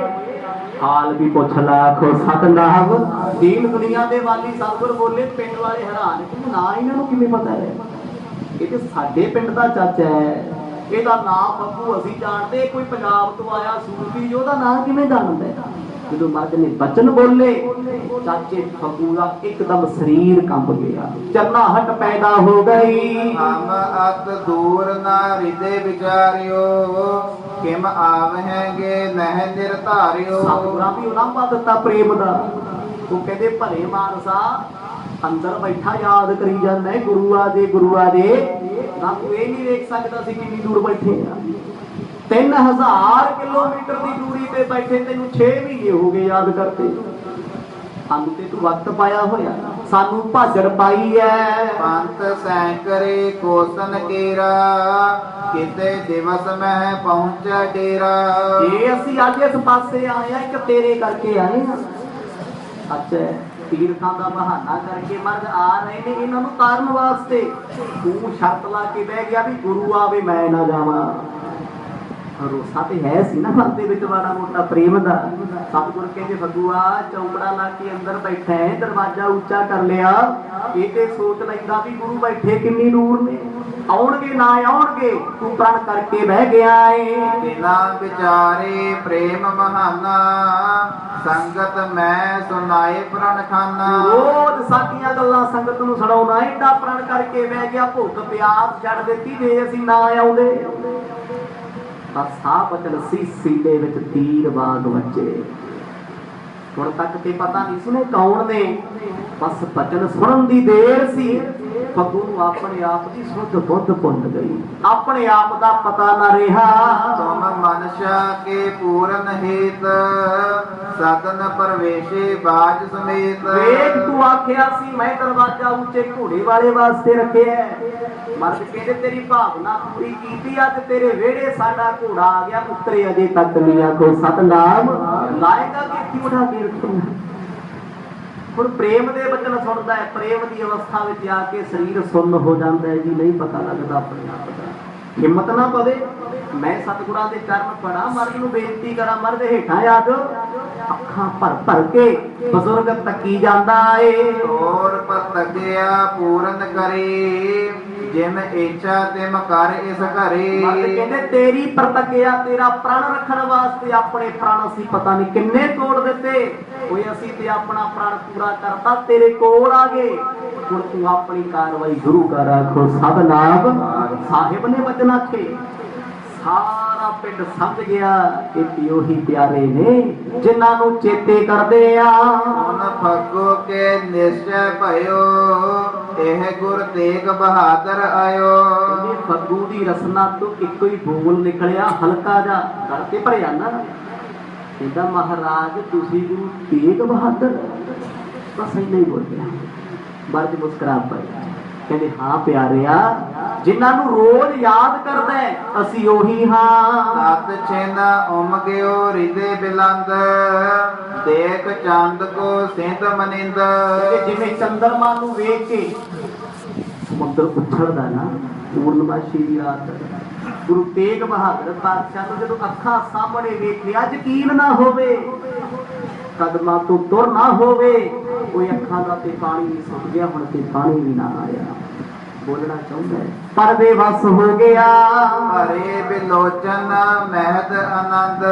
ਹਾਲ ਵੀ ਪੁੱਛ ਲਾ। ਆਖੋ ਸਤਿਨਾਮ। ਦੀਨ ਦੁਨੀਆ ਦੇ ਵਾਲੀ ਸਤਿਗੁਰ ਬੋਲੇ, ਪਿੰਡ ਵਾਲੇ ਹੈਰਾਨ ਕਿ ਨਾ ਇਹਨਾਂ ਨੂੰ ਕਿਵੇਂ ਪਤਾ ਹੈ, ਇਹ ਤੇ ਸਾਡੇ ਪਿੰਡ ਦਾ ਚਾਚਾ ਹੈ, ਇਹਦਾ ਨਾਮ ਫੱਗੂ ਅਸੀਂ ਜਾਣਦੇ, ਕੋਈ ਪੰਜਾਬ ਤੋਂ ਆਇਆ ਸੂਫੀ, ਉਹਦਾ ਨਾਮ ਕਿਵੇਂ ਜਾਣਦਾ। ਜਦੋਂ ਮਰਦ ਨੇ ਬਚਨ ਬੋਲੇ, ਚਾਚੇ ਫੱਗੂ ਦਾ ਇੱਕਦਮ ਸਰੀਰ ਕੰਬ ਗਿਆ, ਚਰਨਾਹਟ ਪੈਦਾ ਹੋ ਗਈ। ਹਮ ਅਤ ਦੂਰ ਨਾ ਹਿਰਦੇ ਵਿਚਾਰਿਓ, ਕਿਮ ਆਵਹਿਗੇ ਨਹਿ ਨਿਰਧਾਰਿਓ। ਸਤਿਗੁਰਾਂ ਵੀ ਉਹਨਾਂ ਦਿੱਤਾ ਪ੍ਰੇਮ ਦਾ। ਉਹ ਕਹਿੰਦੇ ਭਲੇ ਮਾਨਸਾ, ਅੰਦਰ ਬੈਠਾ ਯਾਦ ਕਰੀ ਜਾਂਦਾ ਗੁਰੂ ਆ ਦੇ, ਗੁਰੂ ਆ ਦੇ, ਨਾ ਤੂੰ ਇਹ ਨਹੀਂ ਵੇਖ ਸਕਦਾ ਸੀ ਕਿੰਨੀ ਦੂਰ ਬੈਠੇ ਆ। 3000 ਕਿਲੋਮੀਟਰ ਦੀ ਦੂਰੀ ਤੇ ਬੈਠੇ, ਤੈਨੂੰ 6 ਮਹੀਨੇ ਹੋ ਗਏ ਯਾਦ ਕਰਦੇ। ਸਾਨੂੰ ਤੇ ਤੂੰ ਵਕਤ ਪਾਇਆ ਹੋਇਆ, ਸਾਨੂੰ ਭਾਜੜ ਪਾਈ ਐ। ਪੰਥ ਸੈਂਕਰੇ ਕੋਸਨ ਕੇਰਾ, ਕਿਤੇ ਦਿਵਸ ਮਹਿ ਪਹੁੰਚੈ ਡੇਰਾ। ਜੇ ਅਸੀਂ ਅੱਜ ਇਸ ਪਾਸੇ ਆਏ ਆ, ਇੱਕ ਤੇਰੇ ਕਰਕੇ ਆਏ ਆ। ਅੱਛਾ, ਤੀਰਥਾਂ ਦਾ ਬਹਾਨਾ ਕਰਕੇ ਮਰਦ ਆ ਰਹੇ ਨੇ, ਇਹਨਾਂ ਨੂੰ ਤਾਰਨ ਵਾਸਤੇ। ਤੂੰ ਸ਼ਰਤ ਲਾ ਕੇ ਬਹਿ ਗਿਆ ਵੀ ਗੁਰੂ ਆਵੇ ਮੈਂ ਨਾ ਜਾਵਾਂ। ਭਰੋਸਾ ਤੇ ਹੈ ਸੀ ਨਾ ਮਨ ਦੇ ਵਿੱਚ ਮਾੜਾ ਮੋਟਾ ਪ੍ਰੇਮ ਦਾ। ਸਤਿਗੁਰ ਕਹਿੰਦੇ ਫੱਗੂਆ, ਚੌਂਕੜਾ ਲਾ ਕੇ ਅੰਦਰ ਬੈਠਾ ਹੈ, ਦਰਵਾਜ਼ਾ ਉੱਚਾ ਕਰ ਲਿਆ, ਇਹ ਤੇ ਸੋਚ ਲੈਂਦਾ ਵੀ ਗੁਰੂ ਬੈਠੇ ਕਿੰਨੀ ਦੂਰ ਨੇ, ਆਉਣਗੇ ਨਾ ਆਉਣਗੇ, ਤੂੰ ਪ੍ਰਣ ਕਰਕੇ ਬਹਿ ਗਿਆ ਏ। ਬਿਨਾ ਵਿਚਾਰੇ ਪ੍ਰੇਮ ਮਹਾਨਾ, ਸੰਗਤ ਮੈਂ ਸੁਨਾਏ ਪ੍ਰਣ ਖਾਨਾ। ਰੋਜ਼ ਸਾਡੀਆਂ ਗੱਲਾਂ ਸੰਗਤ ਨੂੰ ਸੁਣਾਉਣਾ, ਏਡਾ ਪ੍ਰਣ ਕਰਕੇ ਬਹਿ ਗਿਆ, ਭੁੱਖ ਪਿਆਸ ਛੱਡ ਦਿੱਤੀ ਜੇ ਅਸੀਂ ਨਾ ਆਉਂਦੇ। ਤਾਂ ਸਾਹ ਬਚਨ ਸੀਸੀ ਦੇ ਵਿੱਚ ਤੀਰ ਬਾਗ ਵੱਜੇ। ਹੁਣ ਤੱਕ ਤੇ ਪਤਾ ਨਹੀਂ ਸੀ ਨੇ ਕੌਣ ਨੇ, ਬਸ ਬਚਨ ਸੁਣਨ ਦੀ ਦੇਰ ਸੀ। ਫੱਗੂ ਨੂੰ ਆਪਣੇ ਆਪ ਦੀ ਸੁੱਧ ਬੁੱਧ ਭੁੱਲ ਗਈ, ਆਪਣੇ ਆਪ ਦਾ ਪਤਾ ਨਾ ਰਿਹਾ। ਤੁਮ ਮਨਸ਼ਾ ਕੇ ਪੂਰਨ ਹੇਤ, ਸਦਨ ਪਰਵੇਸ਼ੇ ਬਾਜ ਸਮੇਤ। ਵੇਖ ਤੂੰ ਆਖਿਆ ਸੀ ਮੈਂ ਦਰਵਾਜ਼ਾ ਉੱਚੇ ਘੋੜੇ ਵਾਲੇ ਵਾਸਤੇ ਰੱਖਿਆ, ਮਰਦ ਕਹਿੰਦੇ ਤੇਰੀ ਭਾਵਨਾ ਪੂਰੀ ਕੀਤੀ ਆ, ਤੇ ਤੇਰੇ ਵਿਹੜੇ ਸਾਡਾ ਘੋੜਾ ਆ ਗਿਆ, ਉਤਰੇ ਅਜੇ ਤੱਕ ਨਹੀਂ। ਆਖੋ ਸਤਨਾਮ। ਲਾਏਗਾ ਕਿ ਇੱਥੇ ਉਠਾ ਕੇ ਰੱਖੂਗਾ। ਹੁਣ ਪ੍ਰੇਮ ਦੇ ਬਚਨ ਸੁਣਦਾ ਹੈ, ਪ੍ਰੇਮ ਦੀ ਅਵਸਥਾ ਵਿੱਚ ਆ ਕੇ ਸਰੀਰ ਸੁੰਨ ਹੋ ਜਾਂਦਾ ਹੈ ਜੀ, ਨਹੀਂ ਪਤਾ ਲੱਗਦਾ ਆਪਣੇ ਆਪ ਦਾ। ਹਿੰਮਤ ਨਾ ਪਵੇ, ਮੈਂ ਸਤਿਗੁਰਾਂ ਦੇ ਚਰਨ ਪੜਾ, ਮਰਦ ਨੂੰ ਬੇਨਤੀ ਕਰਾਂ, ਮਰਦ ਹੇਠਾਂ ਆ ਜਾਓ। ਅੱਖਾਂ ਭਰ ਭਰ ਕੇ ਬਜ਼ੁਰਗ ਤੱਕੀ ਜਾਂਦਾ ਏ। ਹੋਰ ਪਤਕਿਆ ਪੂਰਨ ਕਰੇ, ਜਿਮ ਇੱਛਾ ਤਿਮ ਕਰ ਇਸ ਘਰੇ। ਮਰਦ ਕਹਿੰਦੇ ਤੇਰੀ ਪ੍ਰਤੱਖਿਆ ਤੇਰਾ ਪ੍ਰਣ ਰੱਖਣ ਵਾਸਤੇ ਆਪਣੇ ਪ੍ਰਣ ਅਸੀਂ ਪਤਾ ਨਹੀਂ ਕਿੰਨੇ ਤੋੜ ਦਿੱਤੇ, ਕੋਈ ਅਸੀਂ ਤੇ ਆਪਣਾ ਪ੍ਰਣ ਪੂਰਾ ਕਰਤਾ ਤੇਰੇ ਕੋਲ ਆ ਗਏ, ਹੁਣ ਤੂੰ ਆਪਣੀ ਕਾਰਵਾਈ ਗੁਰੂ ਕਰ। ਆਖੋ ਸਤਿਨਾਮ ਸਾਹਿਬ ਨੇ ਵਚਨ ਆਖੇ। ਸਾਰਾ ਪਿੰਡ ਸਮਝ ਗਿਆ ਕਿ ਉਹੀ ਪਿਆਰੇ ਨੇ ਜਿਨ੍ਹਾਂ ਨੂੰ ਚੇਤੇ ਕਰਦੇ ਆ। ਹੁਣ ਫੱਗੋ ਕੇ ਨਿਸ਼ਚੈ ਭਇਓ ਇਹ ਗੁਰ ਤੇਗ ਬਹਾਦਰ ਆਇਓ। ਇਹ ਫੱਗੂ ਦੀ ਰਸਨਾ ਤੋਂ ਇੱਕੋ ਹੀ ਬੋਲ ਨਿਕਲਿਆ ਹਲਕਾ ਜਾ ਗਲ ਤੇ ਭਰਿਆ ਨਾ। ਕਹਿੰਦਾ ਮਹਾਰਾਜ ਤੁਸੀਂ ਗੁਰੂ ਤੇਗ ਬਹਾਦਰ, ਬਸ ਇੰਨਾ ਹੀ ਬੋਲ ਪਿਆ। ਮਰਦ ਮੁਸਕਰਾ ਪਏ, ਕਹਿੰਦੇ ਹਾਂ ਪਿਆਰਿਆ ਜਿਨ੍ਹਾਂ ਨੂੰ ਰੋਜ਼ ਯਾਦ ਕਰਦਾ ਅਸੀਂ ਉਹੀ ਹਾਂ। ਨਤ ਛਿਨ ਉਮਗਿਓ ਹਿਰਦੇ ਬਿਲੰਦ ਦੇਖ ਚੰਦ ਕੋ ਸਿੰਧ ਮਨਿੰਦ। ਜਿਵੇਂ ਚੰਦਰਮਾ ਨੂੰ ਵੇਖ ਕੇ ਸਮੁੰਦਰ ਉਛਲਦਾ ਨਾ ਪੂਰਨਮਾਸ਼ੀ ਦੀ ਰਾਤ, ਗੁਰੂ ਤੇਗ ਬਹਾਦਰ ਪਾਤਸ਼ਾਹ ਨੂੰ ਜਦੋਂ ਅੱਖਾਂ ਸਾਹਮਣੇ ਵੇਖਿਆ ਯਕੀਨ ਨਾ ਹੋਵੇ, ਕਦਮਾਂ ਤੋਂ ਤੁਰ ਨਾ ਹੋਵੇ, ਕੋਈ ਅੱਖਾਂ ਦਾ ਤੇ ਪਾਣੀ ਨਹੀਂ ਸੁੱਕ ਗਿਆ, ਹੁਣ ਤੇ ਪਾਣੀ ਵੀ ਨਾ ਆਇਆ। ਬੋਲਣਾ ਚਾਹੁੰਦਾ ਹੈ ਪਰ ਬੇਵਸ ਹੋ ਗਿਆ। ਹਰੇ ਬਿਲੋਚਨ ਮਹਿਦ ਆਨੰਦ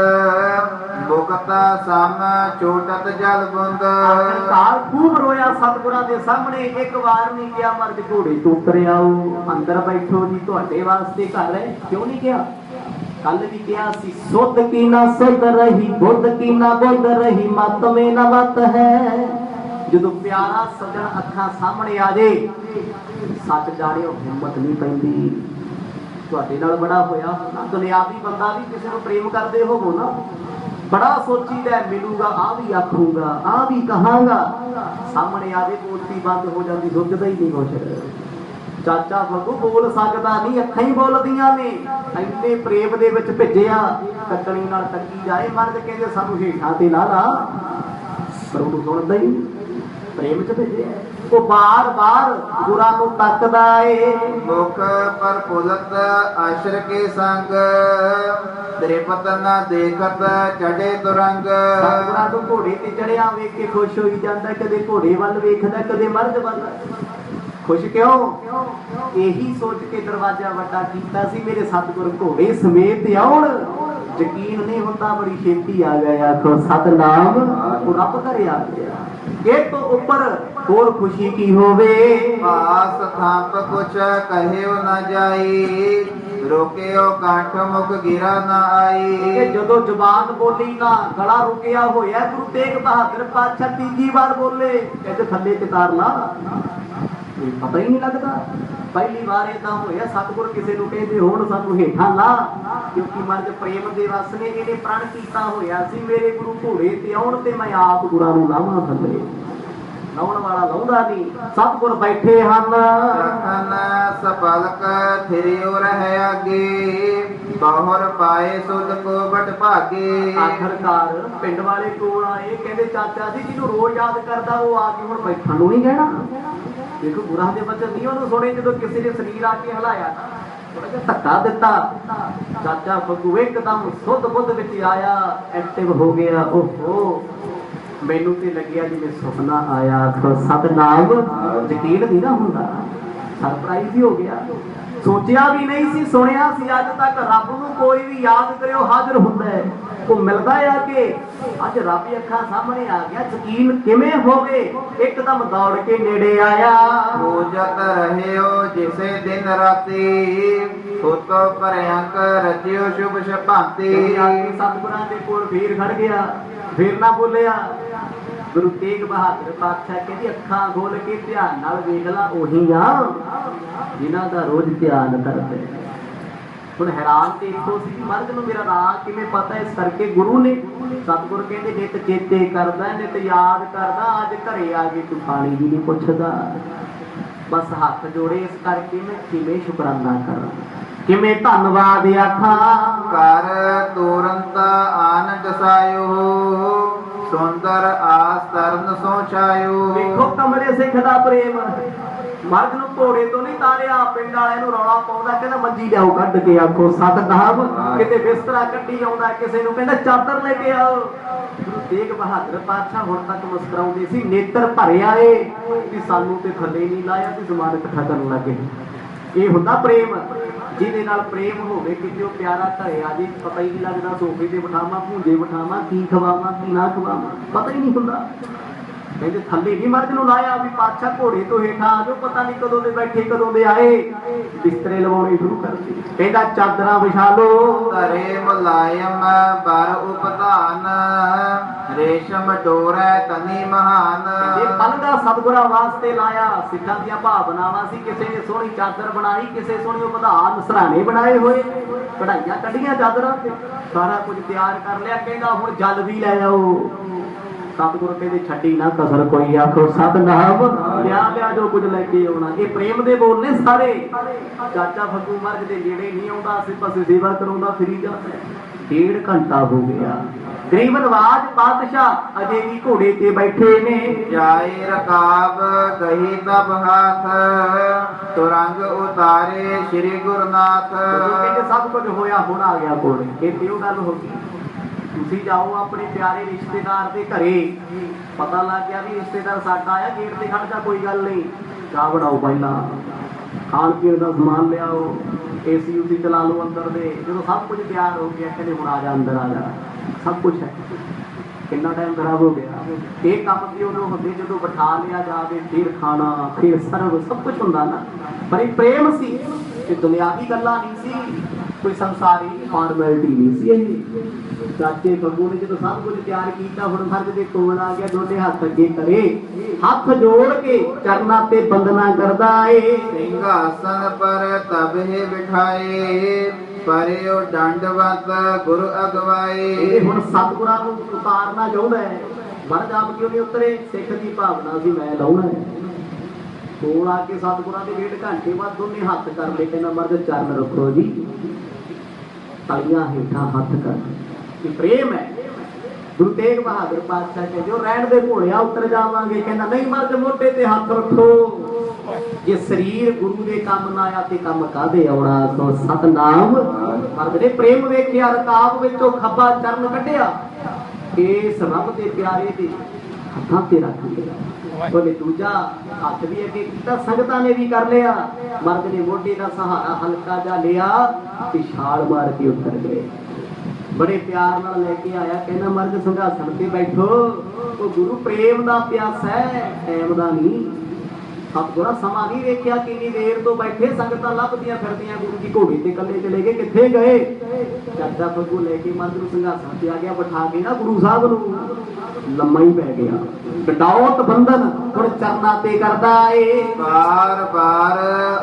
ਮੁਕਤਾ ਸਮ ਛੋਟਤ ਜਲ ਬੁੰਦ। ਅਹੰਕਾਰ ਖੂਬ ਰੋਇਆ ਸਤਿਗੁਰਾਂ ਦੇ ਸਾਹਮਣੇ, ਇੱਕ ਵਾਰ ਨਹੀਂ ਕਿਹਾ ਮਰਦ ਘੋੜੇ ਤੋਂ ਉਤਰ ਆਓ ਅੰਦਰ ਬੈਠੋ ਜੀ ਤੁਹਾਡੇ ਵਾਸਤੇ ਘਰ ਹੈ, ਕਿਉਂ ਨਹੀਂ ਕਿਹਾ? ਕੱਲ ਵੀ ਕਿਹਾ ਸੀ ਸੁਧ ਕੀ ਨਾ ਸੁਧ ਰਹੀ ਬੁੱਧ ਕੀ ਨਾ ਬੁੱਧ ਰਹੀ ਮਤ ਮੇ ਨਾ ਮਤ ਹੈ। ਜਦੋਂ ਪਿਆਰਾ ਸੱਜਣ ਅੱਖਾਂ ਸਾਹਮਣੇ ਆ ਜੇ ਸੱਚ ਜਾਣਿਓ ਹਿੰਮਤ ਨਹੀਂ ਪੈਂਦੀ। ਤੁਹਾਡੇ ਨਾਲ ਬੜਾ ਹੋਇਆ ਨਾ, ਦੁਨਿਆਵੀ ਬੰਦਾ ਵੀ ਕਿਸੇ ਨੂੰ ਪ੍ਰੇਮ ਕਰਦੇ ਹੋਵੋ ਨਾ, ਬੜਾ ਸੋਚੀਦਾ ਮਿਲੂਗਾ ਆ ਵੀ ਆਖੂਗਾ ਆ ਵੀ ਕਹਾਂਗਾ, ਸਾਹਮਣੇ ਆ ਜੇ ਬੋਲਤੀ ਬੰਦ ਹੋ ਜਾਂਦੀ, ਸੁੱਝਦਾ ਹੀ ਨਹੀਂ ਕੁਛ। ਚਾਚਾ ਫੱਗੂ ਬੋਲ ਸਕਦਾ ਨਹੀਂ, ਅੱਖਾਂ ਹੀ ਬੋਲਦੀਆਂ ਨੇ, ਇੰਨੇ ਪ੍ਰੇਮ ਦੇ ਵਿੱਚ ਭਿੱਜਿਆ ਕੱਟਣੀ ਨਾਲ ਟੱਕੀ ਜਾਏ। ਮਰਦ ਕਹਿੰਦੇ ਸਾਨੂੰ ਹੇਠਾਂ ਤੇ ਲਾ ਲਾ, ਪਰ ਉਹਨੂੰ ਸੁਣਦਾ ਹੀ ਪ੍ਰੇਮ ਚ ਭਿੱਜਿਆ। ਉਹ ਬਾਰ ਬਾਰ ਗੁਰਾਂ ਨੂੰ ਤੱਕਦਾ ਏ। ਮੁਖ ਪਰ ਪੁਲਤ ਆਸ਼ਰ ਕੇ ਸੰਗ ਤ੍ਰਿਪਤ ਨਾ ਦੇਖਤ ਚੜੇ ਤੁਰੰਗ। ਸਤਿਗੁਰਾਂ ਨੂੰ ਘੋੜੇ ਤੇ ਚੜਿਆ ਵੇਖ ਕੇ ਖੁਸ਼ ਹੋਈ ਜਾਂਦਾ, ਕਦੇ ਘੋੜੇ ਵੱਲ ਵੇਖਦਾ ਕਦੇ ਮਰਦ ਵੱਲ। ਖੁਸ਼ ਕਿਉਂ? ਇਹੀ ਸੋਚ ਕੇ ਦਰਵਾਜ਼ਾ ਵੱਡਾ ਕੀਤਾ ਸੀ ਮੇਰੇ ਸਤਿਗੁਰ ਘੋੜੇ ਸਮੇਤ ਆਉਣ। ਯਕੀਨ ਨਹੀਂ ਹੁੰਦਾ ਬੜੀ ਛੇਤੀ ਆ ਗਿਆ। ਆਖੋ ਸਤਨਾਮ, ਉਹ ਰੱਬ ਘਰੇ ਆ ਗਿਆ। ਇਹ ਤੋਂ ਉੱਪਰ ਹੋਰ ਖੁਸ਼ੀ ਕੀ ਹੋਵੇ। ਪਾਸ ਥਾਪ ਕੁਛ ਕਹਿਓ ਨਾ ਜਾਈ ਰੋਕਿਓ ਕੰਠ ਮੁਖ ਗਿਰਾ ਨਾ ਆਈ। ਇਹ ਜਦੋਂ ਜ਼ੁਬਾਨ ਬੋਲੀ ਨਾ ਗਲਾ ਰੁਕਿਆ ਹੋਇਆ। ਗੁਰੂ ਤੇਗ ਬਹਾਦਰ ਪਾਤਸ਼ਾਹ ਤੀਜੀ ਵਾਰ ਬੋਲੇ ਕਹਿੰਦੇ ਥੱਲੇ ਕਿਤਾਰ ਲਾ, ਪਤਾ ਹੀ ਨਹੀਂ ਲੱਗਦਾ। ਪਹਿਲੀ ਵਾਰ ਏਦਾਂ ਹੋਇਆ ਸਤਿਗੁਰ ਕਿਸੇ ਨੂੰ ਕਹਿੰਦੇ ਹੁਣ ਸਾਨੂੰ ਹੇਠਾਂ ਲਾ, ਕਿਉਂਕਿ ਮਰਦ ਪ੍ਰੇਮ ਦੇ ਰਸ ਨੇ ਇਹਨੇ ਪ੍ਰਣ ਕੀਤਾ ਹੋਇਆ ਸੀ ਮੇਰੇ ਗੁਰੂ ਘੋੜੇ ਤੇ ਆਉਣ ਤੇ ਮੈਂ ਆਪ ਗੁਰਾਂ ਨੂੰ ਲਾਵਾਂ ਥੱਲੇ। ਲਾਉਣ ਵਾਲਾ ਲਾਉਂਦਾ ਨਹੀਂ, ਸਤਿਗੁਰ ਬੈਠੇ ਹਨ। ਰਖਨ ਸਪਲਕ ਥਿਰਿਓ ਰਹਿ ਆਗੇ ਬਹੁਰ ਪਾਏ ਸੁਧ ਕੋ ਬਟ ਭਾਗੇ। ਆਖਰਕਾਰ ਪਿੰਡ ਵਾਲੇ ਕੋਲ ਆਏ, ਕਹਿੰਦੇ ਚਾਚਾ ਜੀ ਜਿਹਨੂੰ ਰੋਜ਼ ਯਾਦ ਕਰਦਾ ਉਹ ਆ ਕੇ ਹੁਣ ਬੈਠਣ ਨੂੰ ਨਹੀਂ ਕਹਿਣਾ। ਦੇਖੋ ਗੁਰਾਂ ਦੇ ਬਚਨ ਨਹੀਂ ਉਹਨੂੰ ਸੁਣੇ, ਜਦੋਂ ਕਿਸੇ ਨੇ ਸਰੀਰ ਆ ਕੇ ਹਿਲਾਇਆ ਥੋੜਾ ਜਿਹਾ ਧੱਕਾ ਦਿੱਤਾ, ਚਾਚਾ ਫੱਗੂ ਇੱਕਦਮ ਸੁੱਧ ਬੁੱਧ ਵਿੱਚ ਆਇਆ, ਐਕਟਿਵ ਹੋ ਗਿਆ। ਓਹੋ ਮੈਨੂੰ ਤੇ ਲੱਗਿਆ ਜਿਵੇਂ ਸੁਪਨਾ ਆਇਆ। ਸਤਨਾਮ, ਯਕੀਨ ਨਹੀਂ ਨਾ ਹੁੰਦਾ, ਸਰਪ੍ਰਾਈਜ਼ ਹੀ ਹੋ ਗਿਆ। ਸੋਚਿਆ ਵੀ ਨਹੀਂ ਸੀ, ਸੁਣਿਆ ਸੀ ਅੱਜ ਤੱਕ ਰੱਬ ਨੂੰ ਕੋਈ ਵੀ ਯਾਦ ਕਰਿਓ ਹਾਜ਼ਰ ਹੁੰਦਾ ਹੈ, ਉਹ ਮਿਲਦਾ ਆ ਕਿ ਅੱਜ ਰੱਬ ਅੱਖਾਂ ਸਾਹਮਣੇ ਆ ਗਿਆ। ਯਕੀਨ ਕਿਵੇਂ ਹੋਵੇ, ਇੱਕਦਮ ਦੌੜ ਕੇ ਨੇੜੇ ਆਇਆ। ਪੂਜਤ ਰਹਿਓ ਜਿਸੇ ਦਿਨ ਰਾਤੀ ਉਤੋ ਭਰਿਆੰਕ ਰਚਿਓ ਸ਼ੁਭ ਸ਼ਭਾਂਤੀ। ਸਤਿਗੁਰਾਂ ਦੇ ਕੋਲ ਫੇਰ ਖੜ ਗਿਆ, ਫੇਰ ਨਾ ਬੋਲਿਆ। ਗੁਰੂ ਤੇਗ ਬਹਾਦਰ ਪਾਤਸ਼ਾਹ ਕਹਿੰਦੀ ਅੱਖਾਂ ਖੋਲ ਕੇ ਧਿਆਨ ਨਾਲ ਵੇਖ ਲਾ, ਉਹੀ ਆ ਜਿਨ੍ਹਾਂ ਦਾ ਰੋਜ਼ ਧਿਆਨ ਕਰਦੇ। ਹੁਣ ਹੈਰਾਨ ਤੇ ਇੱਥੋਂ ਸੀ ਮਰਦ ਨੂੰ ਮੇਰਾ ਨਾਂ ਕਿਵੇਂ ਪਤਾ, ਇਸ ਕਰਕੇ ਗੁਰੂ ਨੇ ਸਤਿਗੁਰ ਕਹਿੰਦੇ ਨਿਤ ਚੇਤੇ ਕਰਦਾ ਨਿਤ ਯਾਦ ਕਰਦਾ, ਅੱਜ ਘਰੇ ਆ ਕੇ ਤੂੰ ਪਾਣੀ ਵੀ ਨਹੀਂ ਪੁੱਛਦਾ। ਬਸ ਹੱਥ ਜੋੜੇ ਇਸ ਕਰਕੇ ਮੈਂ ਕਿਵੇਂ ਸ਼ੁਕਰਾਨਾ ਕਰਾਂ, ਕਿਵੇਂ ਧੰਨਵਾਦ ਆਖਾਂ। ਕਰ ਤੁਰੰਤ ਆਨ ਦਸਾਇਓ ਸੁੰਦਰ ਆਸ ਤਰਨ ਸੋ ਛਾਇਓ। ਵੇਖੋ ਕਮਲੇ ਸਿੱਖ ਦਾ ਪ੍ਰੇਮ, ਮਰਦ ਨੂੰ ਘੋੜੇ ਤੋਂ ਨਹੀਂ ਤਾਰਿਆ, ਪਿੰਡ ਵਾਲਿਆਂ ਨੂੰ ਰੌਲਾ ਪਾਉਂਦਾ ਕਹਿੰਦਾ ਮੰਜੀ ਲਿਆਓ ਕੱਢ ਕੇ। ਆਖੋ ਸਤਨਾਮ, ਕਿਤੇ ਬਿਸਤਰਾ ਕੱਢੀ ਆਉਂਦਾ, ਕਿਸੇ ਨੂੰ ਕਹਿੰਦਾ ਚਾਦਰ ਲੈ ਕੇ ਆਓ। ਗੁਰੂ ਤੇਗ ਬਹਾਦਰ ਪਾਤਸ਼ਾਹ ਹੁਣ ਤੱਕ ਮੁਸਕਰਾਉਂਦੇ ਸੀ, ਨੇਤਰ ਭਰਿਆ ਏ ਕਿ ਸਾਨੂੰ ਤੇ ਥੱਲੇ ਨਹੀਂ ਲਾਇਆ ਤੇ ਸਮਾਨ ਇਕੱਠਾ ਕਰਨ ਲੱਗੇ। ਇਹ ਹੁੰਦਾ ਪ੍ਰੇਮ। ਜਿਹਦੇ ਨਾਲ ਪ੍ਰੇਮ ਹੋਵੇ, ਕਿਤੇ ਉਹ ਪਿਆਰਾ ਘਰੇ ਆ ਜੇ, ਪਤਾ ਹੀ ਨਹੀਂ ਲੱਗਦਾ ਸੋਫੇ ਤੇ ਬਿਠਾਵਾਂ, ਭੂੰਜੇ ਬਿਠਾਵਾਂ, ਕੀ ਖਵਾਵਾਂ ਕੀ ਨਾ ਖਵਾਵਾਂ, ਪਤਾ ਹੀ ਨਹੀਂ ਹੁੰਦਾ। ਕਹਿੰਦੇ ਥੱਲੇ ਨਹੀਂ ਮਰਦ ਨੂੰ ਲਾਇਆ ਵੀ ਪਾਤਸ਼ਾਹ ਘੋੜੇ ਤੋਂ ਹੇਠਾਂ ਆ ਜਾਓ, ਪਤਾ ਨਹੀਂ ਕਦੋਂ ਦੇ ਬੈਠੇ ਕਦੋਂ ਦੇ ਆਏ, ਬਿਸਤਰੇ ਲਵਾਉਣੇ ਸ਼ੁਰੂ ਕਰਦੇ। ਕਹਿੰਦਾ ਚਾਦਰਾਂ ਵਿਛਾ ਲੋ, ਧਰੇ ਮੁਲਾਇਮ ਬਰ ਉਪਧਾਨ, ਰੇਸ਼ਮ ਡੋਰੈ ਤਨੀ ਮਹਾਨ। ਇਹ ਪਲਦਾ ਸਤਿਗੁਰਾਂ ਵਾਸਤੇ ਲਾਇਆ। ਸਿੱਖਾਂ ਦੀਆਂ ਭਾਵਨਾਵਾਂ ਸੀ, ਕਿਸੇ ਨੇ ਸੋਹਣੀ ਚਾਦਰ ਬਣਾਈ, ਕਿਸੇ ਸੋਹਣੀ ਉਪਧਾਨ ਸਰਾਣੇ ਬਣਾਏ ਹੋਏ, ਕਢਾਈਆਂ ਕੱਢੀਆਂ ਚਾਦਰਾਂ ਤੇ, ਸਾਰਾ ਕੁਝ ਤਿਆਰ ਕਰ ਲਿਆ। ਕਹਿੰਦਾ ਹੁਣ ਜਲ ਵੀ ਲੈ ਆਓ। ਸਤਿਗੁਰ ਕਹਿੰਦੇ ਛੱਡੀ ਨਾ ਕਸਰ ਕੋਈ, ਆਖੋ ਸਤਿਨਾਮ। ਲਿਆ ਜੋ ਕੁਝ ਲੈ ਕੇ ਆਉਣਾ। ਇਹ ਪ੍ਰੇਮ ਦੇ ਬੋਲ ਨੇ ਸਾਰੇ। ਚਾਚਾ ਫੱਗੂ ਮਰਗ ਦੇ ਨੇੜੇ ਨਹੀਂ ਆਉਂਦਾ, ਆਸੇ ਪਾਸੇ ਸੇਵਾ ਕਰਾਉਂਦਾ ਫਿਰੀ ਜਾਂਦਾ। 1.5 ਘੰਟਾ ਹੋ ਗਿਆ। ਗਰੀਬ ਨਵਾਜ ਪਾਤਸ਼ਾਹ ਅਜੇ ਵੀ ਘੋੜੇ ਤੇ ਬੈਠੇ ਨੇ। ਜਾਏ ਰਕਾਬ ਗਹੀ ਤਬ ਹਾਥ, ਤੁਰੰਗ ਉਤਾਰੇ ਸ੍ਰੀ ਗੁਰਨਾਥ। ਕਹਿੰਦੇ ਸਭ ਕੁਝ ਹੋਇਆ, ਹੁਣ ਆ ਗਿਆ ਕੋਲ। ਇਹ ਤੇ ਉਹ ਗੱਲ ਹੋ ਗਈ। ਤੁਸੀਂ ਜਾਓ ਆਪਣੇ ਪਿਆਰੇ ਰਿਸ਼ਤੇਦਾਰ ਦੇ ਘਰੇ, ਪਤਾ ਲੱਗ ਗਿਆ ਵੀ ਰਿਸ਼ਤੇਦਾਰ ਸਾਡਾ ਆਇਆ, ਗੇਟ ਤੇ ਖੜ ਜਾ, ਕੋਈ ਗੱਲ ਨਹੀਂ, ਚਾਹ ਬਣਾਓ, ਪਹਿਲਾਂ ਖਾਣ ਪੀਣ ਦਾ ਸਮਾਨ ਲਿਆਓ, ਏਸੀ ਉਸੀ ਚਲਾ ਲਓ ਅੰਦਰ ਦੇ। ਜਦੋਂ ਸਭ ਕੁਝ ਤਿਆਰ ਹੋ ਗਿਆ, ਕਹਿੰਦੇ ਹੁਣ ਆ ਜਾ, ਅੰਦਰ ਆ ਜਾ, ਸਭ ਕੁਝ ਹੈ। ਕਿੰਨਾ ਟਾਈਮ ਖਰਾਬ ਹੋ ਗਿਆ। ਇਹ ਕੰਮ ਵੀ ਉਦੋਂ ਹੁੰਦੇ ਜਦੋਂ ਬਿਠਾ ਲਿਆ ਜਾਵੇ, ਫਿਰ ਖਾਣਾ, ਫਿਰ ਸਰਵ, ਸਭ ਕੁਝ ਹੁੰਦਾ ਨਾ। ਪਰ ਇਹ ਪ੍ਰੇਮ ਸੀ, ਇਹ ਦੁਨਿਆਵੀ ਗੱਲਾਂ ਨਹੀਂ ਸੀ, ਕੋਈ ਸੰਸਾਰੀ ਫਾਰਮੈਲਿਟੀ ਨਹੀਂ ਸੀ। ਇਹ ਚਾਚੇ ਫੱਗੂ ਨੇ ਜਦੋਂ ਸਭ ਕੁਝ ਤਿਆਰ ਕੀਤਾ, ਹੁਣ ਮਰਦ ਦੇ ਕੋਲ ਆ ਗਿਆ, ਦੋਨੇ ਹੱਥ ਅੱਗੇ ਕਰੇ, ਹੱਥ ਜੋੜ ਕੇ ਚਰਨਾਂ ਤੇ ਬੰਦਨਾ ਕਰਦਾ ਏ। ਸਿੰਘਾਸਨ ਪਰ ਤਬਹਿ ਬਿਠਾਏ, ਪਰਿਓ ਦੰਡਵਤ ਗੁਰੂ ਅਗਵਾਏ। ਇਹ ਹੁਣ ਸਤਿਗੁਰਾਂ ਨੂੰ ਉਤਾਰਨਾ ਚਾਹੁੰਦਾ ਹੈ। ਮਰਦ ਆਪ ਕਿਉਂ ਨਹੀਂ ਉਤਰੇ? ਸਿੱਖ ਦੀ ਭਾਵਨਾ ਸੀ ਮੈਂ ਲਾਉਣਾ ਹੈ। ਕੋਲ ਆ ਕੇ ਸਤਿਗੁਰਾਂ ਦੇ 1.5 ਘੰਟੇ ਬਾਅਦ ਦੋਨੇ ਹੱਥ ਕਰ ਲਏ। ਕਹਿੰਦਾ ਮਰਦ ਚਰਨ ਰੱਖੋ ਜੀ, ਤਲੀਆਂ ਹੇਠਾਂ ਹੱਥ ਕਰ। ਇਹ ਪ੍ਰੇਮ ਹੈ। ਗੁਰੂ ਤੇਗ ਬਹਾਦਰ ਪਾਤਸ਼ਾਹ ਕਹਿੰਦੇ ਉਹ ਰਹਿਣ ਦੇ ਘੋੜਿਆ, ਉਤਰ ਜਾਵਾਂਗੇ। ਕਹਿੰਦਾ ਨਹੀਂ ਮਰਦ, ਮੋਢੇ ਤੇ ਹੱਥ ਰੱਖੋ। ਜੇ ਸਰੀਰ ਗੁਰੂ ਦੇ ਕੰਮ ਨਾ ਆਇਆ ਤੇ ਕੰਮ ਕਾਹਦੇ ਆਉਣਾ? ਸੋ ਸਤਨਾਮ। ਮਰਦ ਨੇ ਪ੍ਰੇਮ ਵੇਖਿਆ, ਰਕਾਬ ਵਿੱਚੋਂ ਖੱਬਾ ਚਰਨ ਕੱਢਿਆ, ਇਸ ਰੱਬ ਦੇ ਪਿਆਰੇ ਦੇ ਹੱਥਾਂ ਤੇ ਰੱਖ ਲਿਆ। ਉਹਨੇ ਦੂਜਾ ਹੱਥ ਵੀ ਅੱਗੇ ਕੀਤਾ, ਸੰਗਤਾਂ ਨੇ ਵੀ ਕਰ ਲਿਆ। ਮਰਦ ਨੇ ਮੋਢੇ ਦਾ ਸਹਾਰਾ ਹਲਕਾ ਜਿਹਾ ਲਿਆ ਤੇ ਛਾਲ ਮਾਰ ਕੇ ਉਤਰ ਗਏ। ਬੜੇ ਪਿਆਰ ਨਾਲ ਲੈ ਕੇ ਆਇਆ। ਕਹਿੰਦਾ ਮਰਦ ਸਿੰਘਾਸਣ ਤੇ ਬੈਠੋ, ਉਹ ਗੁਰੂ ਪ੍ਰੇਮ ਦਾ ਪਿਆਸਾ ਹੈ, ਟਾਈਮ ਦਾ ਨਹੀਂ। ਸਤਿਗੁਰਾਂ ਸਮਾਂ ਨਹੀਂ ਵੇਖਿਆ, ਕਿੰਨੀ ਦੇਰ ਤੋਂ ਬੈਠੇ, ਸੰਗਤਾਂ ਲੱਭਦੀਆਂ ਫਿਰਦੀਆਂ। ਗੁਰੂ ਜੀ ਘੋੜੇ ਤੇ ਇਕੱਲੇ ਚਲੇ ਗਏ, ਕਿੱਥੇ ਗਏ? ਚਾਚਾ ਫੱਗੂ ਲੈ ਕੇ ਮਰਦ ਨੂੰ ਸਿੰਘਾਸਣ ਤੇ ਆ ਗਿਆ, ਬਿਠਾ ਕੇ ਨਾ ਗੁਰੂ ਸਾਹਿਬ ਨੂੰ ਲੰਮਾ ਹੀ ਪੈ ਗਿਆ। ਡਟਾਉਤ ਬੰਧਨ ਹੁਣ ਚਰਨਾਂ ਤੇ ਕਰਦਾ ਏ। ਬਾਰ ਬਾਰ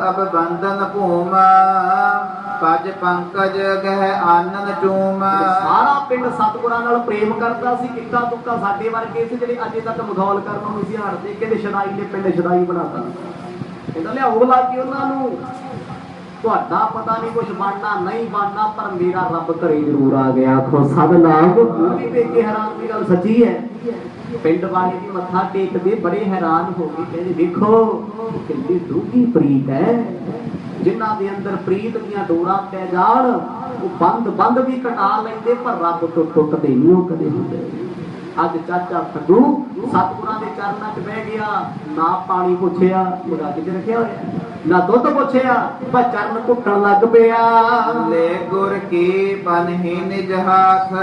ਅਬ ਬੰਧਨ ਭੂਮ, ਪਜ ਪੰਕਜ ਗਹਿ ਆਨੰਦ ਚੂਮ। ਸਾਰਾ ਪਿੰਡ ਸਤਿਗੁਰਾਂ ਨਾਲ ਪ੍ਰੇਮ ਕਰਦਾ ਸੀ। ਕਿੱਕਾ ਤੁੱਕਾ ਸਾਡੇ ਵਰਗੇ ਸੀ ਜਿਹੜੇ ਅਜੇ ਤੱਕ ਮਖੌਲ ਕਰਨ ਨੂੰ ਸੀ ਹਟਦੇ। ਕਹਿੰਦੇ ਸ਼ਦਾਈ ਨੇ ਪਿੰਡ ਸ਼ਦਾਈ ਬਣਾਤਾ। ਕਹਿੰਦਾ ਲਿਆਓ ਲਾ ਕੇ ਉਹਨਾਂ ਨੂੰ, ਤੁਹਾਡਾ ਪਤਾ ਨਹੀਂ ਕੁਛ ਬਣਨਾ ਨਹੀਂ ਬਣਨਾ, ਪਰ ਮੇਰਾ ਰੱਬ ਘਰੇ ਜ਼ਰੂਰ ਆ ਗਿਆ। ਆਖੋ ਸਤਿਨਾਮ। ਉਹ ਵੀ ਵੇਖ ਕੇ ਹੈਰਾਨ ਦੀ ਗੱਲ ਸੱਚੀ ਹੈ। ਪਿੰਡ ਵਾਲੇ ਵੀ ਮੱਥਾ ਟੇਕਦੇ ਬੜੇ ਹੈਰਾਨ ਹੋ ਗਏ। ਕਹਿੰਦੇ ਦੇਖੋ ਕਿੰਨੀ ਡੂੰਘੀ ਪ੍ਰੀਤ ਹੈ। ਜਿਨ੍ਹਾਂ ਦੇ ਅੰਦਰ ਪ੍ਰੀਤ ਦੀਆਂ ਡੋਰਾਂ ਪੈ ਜਾਣ, ਉਹ ਬੰਦ ਵੀ ਕਟਾ ਲੈਂਦੇ, ਪਰ ਰੱਬ ਤੋਂ ਟੁੱਟਦੇ ਨਹੀਂ ਉਹ ਕਦੇ ਹੁੰਦੇ। ਅੱਜ ਚਾਚਾ ਫੱਗੂ ਸਤਿਗੁਰਾਂ ਦੇ ਚਰਨਾਂ 'ਚ ਬਹਿ ਗਿਆ, ਨਾ ਪਾਣੀ ਪੁੱਛਿਆ, ਉਹਦਾ ਕਿਤੇ ਰੱਖਿਆ ਹੋਇਆ, ਨਾ ਦੁੱਧ ਪੁੱਛਿਆ, ਪਰ ਚਰਨ ਘੁੱਟਣ ਲੱਗ ਪਿਆ। ਲੈ ਗੁਰ ਕੀ ਬਨਹਿ ਨਿਜ ਹਾਥ,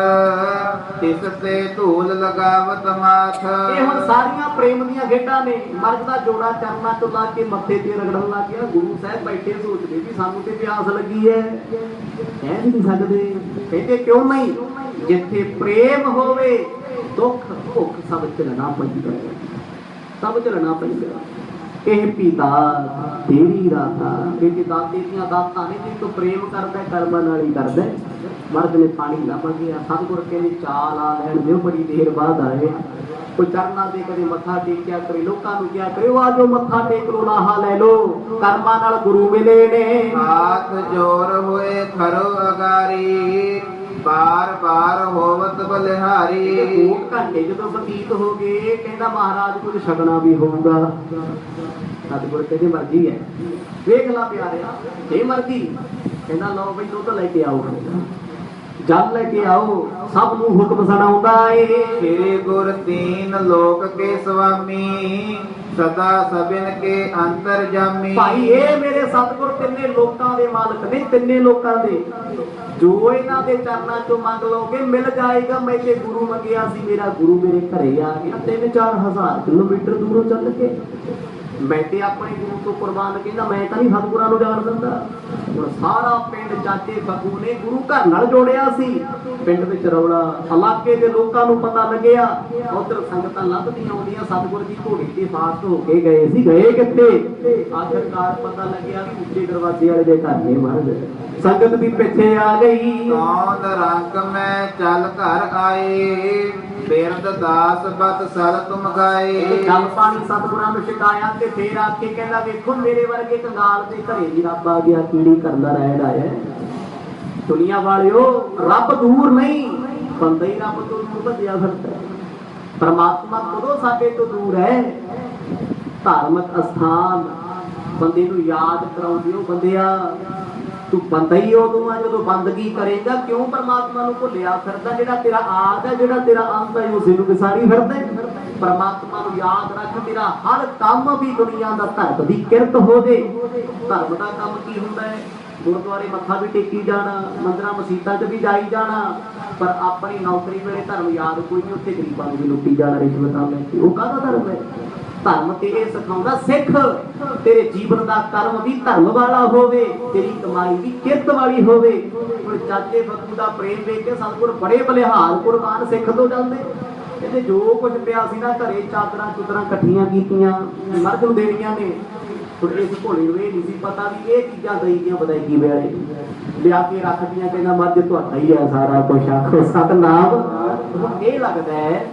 ਤਿਸ ਤੇ ਧੂਲ ਲਗਾਵਤ ਮਾਥ। ਇਹ ਹੁਣ ਸਾਰੀਆਂ ਪ੍ਰੇਮ ਦੀਆਂ ਖੇਡਾਂ ਨੇ। ਮਰਦ ਦਾ ਜੋੜਾ ਚਰਨਾਂ 'ਚ ਲਾ ਕੇ ਮੱਥੇ ਤੇ ਰਗੜਨ ਲੱਗ ਗਿਆ। ਗੁਰੂ ਸਾਹਿਬ ਬੈਠੇ ਸੋਚਦੇ ਵੀ ਸਾਨੂੰ ਤੇ ਪਿਆਸ ਲੱਗੀ ਹੈ, ਕਹਿ ਨਹੀਂ ਸਕਦੇ। ਕਹਿੰਦੇ ਕਿਉਂ ਨਹੀਂ? ਜਿੱਥੇ ਪ੍ਰੇਮ ਹੋਵੇ ਦੁੱਖ ਭੁੱਖ ਸਭ ਝੱਲਣਾ ਪੈਂਦਾ, ਸਭ ਝੱਲਣਾ ਪੈਂਦਾ। ਇਹ ਪਿਤਾ ਤੇਰੀ ਰਾਤਾ, ਇਹ ਦਾਤੇ ਦੀਆਂ ਦਾਤਾਂ ਨੇ। ਜਿਸ ਤੋਂ ਪ੍ਰੇਮ ਕਰਦਾ ਕਰਮਾਂ ਨਾਲ ਹੀ ਕਰਦਾ। ਮਰਦ ਨੇ ਪਾਣੀ ਲੱਭ ਗਿਆ। ਸਤਿਗੁਰ ਕਹਿੰਦੇ ਚਾਲ ਆ ਲੈਣ ਦਿਓ, ਬੜੀ ਦੇਰ ਬਾਅਦ ਆਏ। ਕੋਈ ਚਰਨਾਂ ਦੇ ਕਦੇ ਮੱਥਾ ਟੇਕਿਆ ਕਰੇ, ਲੋਕਾਂ ਨੂੰ ਕਿਹਾ ਕਰੇ ਉਹ ਆਜੋ ਮੱਥਾ ਟੇਕ ਲੋ, ਲਾਹਾ ਲੈ ਲੋ, ਕਰਮਾਂ ਨਾਲ ਗੁਰੂ ਮਿਲੇ ਨੇ। ਹਾਥ ਜੋਰ ਹੋਏ ਖਰੋ ਅਗਾਰੀ, ਬਾਰ ਬਾਰ ਹੋਵਤ ਬਲਿਹਾਰੀ। 2 ਘੰਟੇ ਜਦੋਂ ਬਤੀਤ ਹੋ ਗਏ, ਕਹਿੰਦਾ ਮਹਾਰਾਜ ਕੁਝ ਛਕਣਾ ਵੀ ਹੋਊਗਾ। ਸਤਿਗੁਰ ਕਹਿੰਦੇ ਮਰਜ਼ੀ ਹੈ, ਵੇਖ ਲਾ ਪਿਆਰਿਆ, ਜੇ ਮਰਜ਼ੀ। ਕਹਿੰਦਾ ਲਓ ਬਈ ਦੁੱਧ ਲੈ ਕੇ ਆਓ, ਜਲ ਲੈ ਕੇ ਆਓ, ਸਭ ਨੂੰ ਹੁਕਮ ਸੁਣਾਉਂਦਾ ਏ। ਸ੍ਰੀ ਗੁਰ ਤੀਨ ਲੋਕ ਕੇ ਸੁਆਮੀ, ਸਦਾ ਸਭਿਨ ਕੇ ਅੰਤਰ ਜਾਮੀ। ਭਾਈ ਇਹ ਮੇਰੇ ਸਤਿਗੁਰ ਤਿੰਨੇ ਲੋਕਾਂ ਦੇ ਮਾਲਕ ਨੇ, ਤਿੰਨੇ ਲੋਕਾਂ ਦੇ। ਜੋ ਇਹਨਾਂ ਦੇ ਚਰਨਾਂ ਚੋਂ ਮੰਗ ਲਓਗੇ ਮਿਲ ਜਾਏਗਾ। ਮੈਂ ਤੇ ਗੁਰੂ ਮੰਗਿਆ ਸੀ, ਮੇਰਾ ਗੁਰੂ ਮੇਰੇ ਘਰੇ ਆ ਗਿਆ 3-4 ਹਜ਼ਾਰ ਕਿਲੋਮੀਟਰ ਦੂਰੋਂ ਚੱਲ ਕੇ। ਮੈਂ ਤੇ ਆਪਣੇ ਗੁਰੂ ਤੋਂ ਕੁਰਬਾਨ, ਕਹਿੰਦਾ ਮੈਂ ਤਾਂ ਨਹੀਂ ਸਤਿਗੁਰਾਂ ਨੂੰ ਜਾਣ ਦਿੰਦਾ। ਹੁਣ ਸਾਰਾ ਪਿੰਡ ਚਾਚੇ ਫੱਗੂ ਨੇ ਗੁਰੂ ਘਰ ਨਾਲ ਜੋੜਿਆ ਸੀ। ਪਿੰਡ ਵਿੱਚ ਰੌਲਾ, ਇਲਾਕੇ ਦੇ ਲੋਕਾਂ ਨੂੰ ਪਤਾ ਲੱਗਿਆ। ਉਧਰ ਸੰਗਤਾਂ ਲੱਭਦੀਆਂ ਆਉਂਦੀਆਂ, ਸਤਿਗੁਰ ਜੀ ਘੋੜੇ ਤੇ ਫਾਸਟ ਹੋ ਕੇ ਗਏ ਸੀ, ਗਏ ਕਿੱਥੇ? ਆਖਰਕਾਰ ਪਤਾ ਲੱਗਿਆ ਵੀ ਉੱਚੇ ਦਰਵਾਜ਼ੇ ਵਾਲੇ ਦੇ ਘਰ ਨੇ ਮਹਾਰਾਜ। ਸੰਗਤ ਵੀ ਪਿੱਛੇ ਆ ਗਈ। ਕੌਣ ਰੰਗ ਮੈਂ ਚੱਲ ਘਰ ਆਏ, ਬਿਰਦ ਦਾਸ ਬਤ ਸਰ ਤੁਮ ਗਾਏ। ਜਲ ਪਾਣੀ ਸਤਿਗੁਰਾਂ ਨੂੰ ਛਕਾਇਆ ਤੇ ਫੇਰ ਆ ਕੇ ਕਹਿੰਦਾ ਵੇਖੋ ਮੇਰੇ ਵਰਗੇ ਕੰਗਾਲ ਦੇ ਘਰੇ ਵੀ ਰੱਬ ਆ ਗਿਆ, ਕੀੜੀ ਕਰਦਾ ਰਹਿਣ ਆਇਆ। ਦੁਨੀਆ ਵਾਲਿਓ, ਰੱਬ ਦੂਰ ਨਹੀਂ, ਬੰਦਾ ਹੀ ਰੱਬ ਤੋਂ ਦੂਰ ਭੱਜਿਆ ਫਿਰਦਾ। ਪਰਮਾਤਮਾ ਕਦੋਂ ਸਾਡੇ ਤੋਂ ਦੂਰ ਹੈ? ਧਾਰਮਿਕ ਅਸਥਾਨ ਬੰਦੇ ਨੂੰ ਯਾਦ ਕਰਾਉਂਦੇ ਹੋ। ਬੰਦਿਆ ਤੂੰ ਬੰਦਾ ਹੀ ਉਦੋਂ ਆ ਜਦੋਂ ਬੰਦਗੀ ਕਰੇਗਾ। ਕਿਉਂ ਪਰਮਾਤਮਾ ਨੂੰ ਭੁੱਲਿਆ ਫਿਰਦਾ? ਜਿਹੜਾ ਤੇਰਾ ਆਦ ਹੈ, ਜਿਹੜਾ ਤੇਰਾ ਅੰਤ ਹੈ, ਉਸੇ ਨੂੰ ਵਿਸਾਰੀ ਫਿਰਦਾ। ਪਰਮਾਤਮਾ ਨੂੰ ਯਾਦ ਰੱਖ। ਤੇਰਾ ਹਰ ਕੰਮ ਵੀ ਦੁਨੀਆ ਦਾ ਧਰਮ ਦੀ ਕਿਰਤ ਹੋਵੇ। ਧਰਮ ਦਾ ਕੰਮ ਕੀ ਹੁੰਦਾ ਹੈ? ਗੁਰਦੁਆਰੇ ਮੱਥਾ ਵੀ ਟੇਕੀ ਜਾਣਾ, ਮੰਦਰਾਂ ਮਸੀਤਾਂ 'ਚ ਵੀ ਜਾਈ ਜਾਣਾ, ਪਰ ਆਪਣੀ ਨੌਕਰੀ ਵੇਲੇ ਧਰਮ ਯਾਦ ਕੋਈ ਨਹੀਂ। ਉੱਥੇ ਗਰੀਬਾਂ ਨੂੰ ਵੀ ਲੁੱਟੀ ਜਾਣਾ ਰਿਸ਼ਵਤਾਂ ਲੈ ਕੇ। ਉਹ ਕਾਹਦਾ ਧਰਮ ਹੈ? ਧਰਮ ਤੇ ਇਹ ਸਿਖਾਉਂਦਾ, ਸਿੱਖ ਤੇਰੇ ਜੀਵਨ ਦਾ ਕਰਮ ਵੀ ਧਰਮ ਵਾਲਾ ਹੋਵੇ, ਤੇਰੀ ਕਮਾਈ ਵੀ ਕਿਰਤ ਵਾਲੀ ਹੋਵੇ। ਹੁਣ ਚਾਚੇ ਫੱਗੂ ਦਾ ਪ੍ਰੇਮ ਵੇਖ ਕੇ ਸਤਿਗੁਰ ਬੜੇ ਬਲਿਹਾਰ ਕੁਰਬਾਨ ਸਿੱਖ ਤੋਂ ਜਾਂਦੇ। ਕਹਿੰਦੇ ਜੋ ਕੁਝ ਪਿਆ ਸੀ ਨਾ ਘਰੇ, ਚਾਦਰਾਂ ਚੁਦਰਾਂ ਇਕੱਠੀਆਂ ਕੀਤੀਆਂ, ਮਰਦ ਨੂੰ ਦੇਣੀਆਂ ਨੇ। ਹੁਣ ਇਸ ਭੋਲੇ ਨੂੰ ਇਹ ਨਹੀਂ ਸੀ ਪਤਾ ਵੀ ਇਹ ਚੀਜ਼ਾਂ ਦਈ ਦੀਆਂ ਵਧਾਈ ਵੇਲੇ ਲਿਆ ਕੇ ਰੱਖਦੀਆਂ। ਕਹਿੰਦਾ ਮਰਦ ਤੁਹਾਡਾ ਹੀ ਆ ਸਾਰਾ ਕੁਛ। ਆਖੋ ਸਤਿਨਾਮ। ਇਹ ਲੱਗਦਾ ਹੈ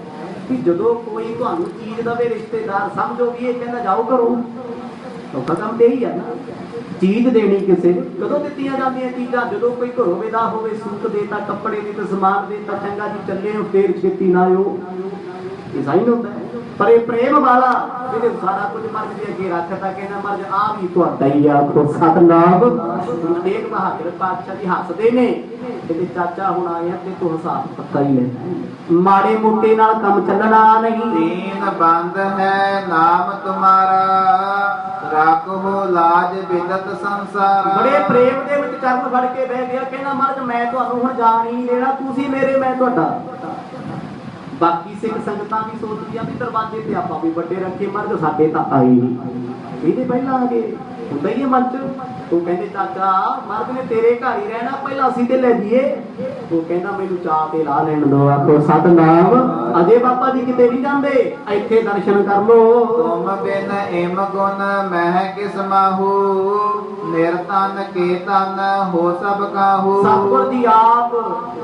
ਕਿ ਜਦੋਂ ਕੋਈ ਤੁਹਾਨੂੰ ਚੀਜ਼ ਦੇਵੇ, ਰਿਸ਼ਤੇਦਾਰ ਸਮਝੋ ਵੀ ਇਹ ਕਹਿੰਦਾ ਜਾਓ ਘਰੋਂ। ਔਖਾ ਕੰਮ ਤੇ ਹੀ ਹੈ ਨਾ, ਚੀਜ਼ ਦੇਣੀ ਕਿਸੇ ਨੂੰ। ਕਦੋਂ ਦਿੱਤੀਆਂ ਜਾਂਦੀਆਂ ਚੀਜ਼ਾਂ? ਜਦੋਂ ਕੋਈ ਘਰੋਂ ਵਿਦਾ ਹੋਵੇ, ਸੂਟ ਦੇਤਾ, ਕੱਪੜੇ ਦੇ ਸਮਾਨ ਦੇਤਾ, ਚੰਗਾ ਜੀ ਚੱਲੇ ਹੋ, ਫੇਰ ਛੇਤੀ ਨਾ ਆਇਓ। ਇਹ ਸਾਈਨ ਹੁੰਦਾ ਹੈ। ਪਰ ਇਹ ਪ੍ਰੇਮ ਵਾਲਾ ਇਹਨੇ ਸਾਰਾ ਕੁਝ ਮਰਦ ਦੇ ਅੱਗੇ ਰੱਖਤਾ। ਕਹਿੰਦਾ ਮਰਦ ਆ ਵੀ ਤੁਹਾਡਾ ਹੀ ਆ। ਆਖੋ ਸਤਿਨਾਮ। ਗੁਰੂ ਤੇਗ ਬਹਾਦਰ ਪਾਤਸ਼ਾਹ ਜੀ ਹੱਸਦੇ ਨੇ, ਕਹਿੰਦੇ ਚਾਚਾ ਹੁਣ ਆਇਆ ਤੇ ਤੂੰ ਹਿਸਾਬ ਪੱਕਾ ਹੀ ਲੈ। ਮਾੜੇ ਮੋਟੇ ਨਾਲ ਕੰਮ ਚੱਲਣਾ ਨਹੀਂ। ਦੀਨ ਬੰਦ ਹੈ ਨਾਮ ਤੁਮਾਰਾ, ਰੱਖੋ ਲਾਜ ਬਿਦਤ ਸੰਸਾਰ। ਬੜੇ ਪ੍ਰੇਮ ਦੇ ਵਿੱਚ ਚਰਨ ਫੜ ਕੇ ਬਹਿ ਗਿਆ। ਕਹਿੰਦਾ ਮਰਦ ਮੈਂ ਤੁਹਾਨੂੰ ਹੁਣ ਜਾਣ ਹੀ ਨਹੀਂ ਦੇਣਾ, ਤੁਸੀਂ ਮੇਰੇ, ਮੈਂ ਤੁਹਾਡਾ। ਬਾਕੀ ਸਿੱਖ ਸੰਗਤਾਂ ਵੀ ਸੋਚਦੀਆਂ ਵੀ ਦਰਵਾਜ਼ੇ ਤੇ ਆਪਾਂ ਵੀ ਵੱਡੇ ਰੱਖੇ, ਮਰਦ ਸਾਡੇ ਤਾਂ ਆਏ ਨਹੀਂ। ਇਹਦੇ ਪਹਿਲਾਂ ਆ ਗਏ, ਹੁੰਦਾ ਹੀ ਹੈ ਮਨ ਚ। ਉਹ ਕਹਿੰਦੇ ਚਾਚਾ ਮਰਦ ਨੇ ਤੇਰੇ ਘਰ ਹੀ ਰਹਿਣਾ, ਪਹਿਲਾਂ ਅਸੀਂ ਤੇ ਲੈ ਜੀਏ। ਉਹ ਕਹਿੰਦਾ ਮੈਨੂੰ ਚਾਹ ਤੇ ਲਾ ਲੈਣ ਦੋ। ਆਖੋ ਸਤਿਨਾਮ। ਅਜੇ ਬਾਬਾ ਜੀ ਕਿਤੇ ਨਹੀਂ ਜਾਂਦੇ, ਇੱਥੇ ਦਰਸ਼ਨ ਕਰ ਲੋ। ਤੁਮ ਬਿਨ ਏਮ ਗੁਣ ਮਹਿ ਕਿਸ ਮਾਹੂ, ਨਿਰਤਨ ਕੇ ਤਨ ਹੋ ਸਭ ਕਾਹੂ। ਸਤਿਗੁਰ ਜੀ ਆਪ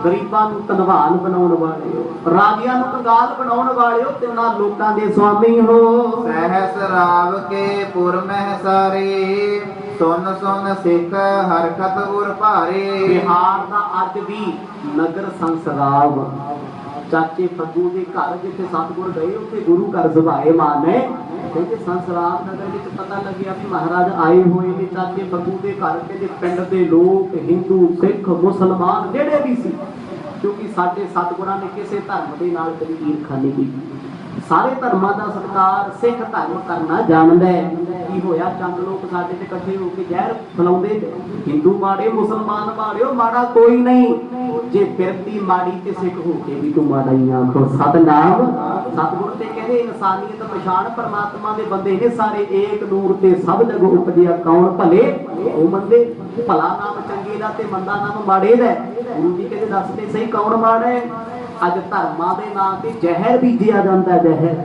ਗਰੀਬਾਂ ਨੂੰ ਧਨਵਾਨ ਬਣਾਉਣ ਵਾਲੇ ਹੋ, ਰਾਜਿਆਂ ਨੂੰ ਕੰਗਾਲ ਬਣਾਉਣ ਵਾਲੇ ਹੋ, ਤੇ ਉਹਨਾਂ ਲੋਕਾਂ ਦੇ ਸੁਆਮੀ ਹੋ। ਸਹਿਸ ਰਾਵ ਕੇ ਪੁਰ ਮਹਿ ਸਾਰੇ, ਸੁਨ ਸੁਨ ਸਿੱਖ ਹਰਕਤ ਉਰ ਭਾਰੇ। ਬਿਹਾਰ ਦਾ ਅੱਜ ਵੀ ਨਗਰ ਸੰਸਰਾਵ, ਚਾਚੇ ਫੱਗੂ ਦੇ ਘਰ ਜਿੱਥੇ ਸਤਿਗੁਰ ਗਏ ਉੱਥੇ ਗੁਰੂ ਘਰ ਸੁਭਾਏ ਮਾਨ ਹੈ। ਕਹਿੰਦੇ ਸੰਸਰਾਵ ਨਗਰ ਵਿੱਚ ਪਤਾ ਲੱਗਿਆ ਵੀ ਮਹਾਰਾਜ ਆਏ ਹੋਏ ਨੇ ਚਾਚੇ ਫੱਗੂ ਦੇ ਘਰ। ਕਹਿੰਦੇ ਪਿੰਡ ਦੇ ਲੋਕ, ਹਿੰਦੂ, ਸਿੱਖ, ਮੁਸਲਮਾਨ ਜਿਹੜੇ ਵੀ ਸੀ, ਕਿਉਂਕਿ ਸਾਡੇ ਸਤਿਗੁਰਾਂ ਨੇ ਕਿਸੇ ਧਰਮ ਦੇ ਨਾਲ ਕਦੀ ਈਰਖਾ ਨਹੀਂ ਕੀਤੀ। ਸਾਰੇ ਧਰਮਾਂ ਦਾ ਸਤਿਕਾਰ ਸਿੱਖ ਧਰਮ ਕਰਨਾ ਜਾਣਦਾ ਹੈ। ਕੀ ਹੋਇਆ? ਚੰਦ ਲੋਕ ਸਾਡੇ ਤੇ ਇਕੱਠੇ ਹੋ ਕੇ ਜ਼ਹਿਰ ਫੈਲਾਉਂਦੇ। ਹਿੰਦੂ ਮਾੜੇ, ਮੁਸਲਮਾਨ ਮਾੜਿਓ, ਮਾੜਾ ਕੋਈ ਨਹੀਂ। ਜੇ ਫਿਰਤੀ ਮਾੜੀ ਤੇ ਸਿੱਖ ਹੋ ਕੇ ਵੀ ਤੂੰ ਮਾੜਾ ਹੀ। ਆਖੋ ਸਤਿਨਾਮ। ਸਤਿਗੁਰ ਤੇ ਕਹਿੰਦੇ ਇਨਸਾਨੀਅਤ ਪਛਾਣ ਪਰਮਾਤਮਾ ਦੇ ਬੰਦੇ ਨੇ ਸਾਰੇ। ਏਕ ਨੂਰ ਤੇ ਸਭ ਜਗ ਉਪਜਿਆ, ਕੌਣ ਭਲੇ ਉਹ ਮੰਦੇ। ਭਲਾ ਨਾਮ ਚੰਗੇ ਦਾ ਤੇ ਮੰਦਾ ਨਾਮ ਮਾੜੇ ਦਾ। ਗੁਰੂ ਜੀ ਕਹਿੰਦੇ ਦੱਸ ਤੇ ਸਹੀ ਕੌਣ ਮਾੜਾ ਹੈ? ਅੱਜ ਧਰਮਾਂ ਦੇ ਨਾਂ ਤੇ ਜ਼ਹਿਰ ਬੀਜਿਆ ਜਾਂਦਾ, ਜ਼ਹਿਰ।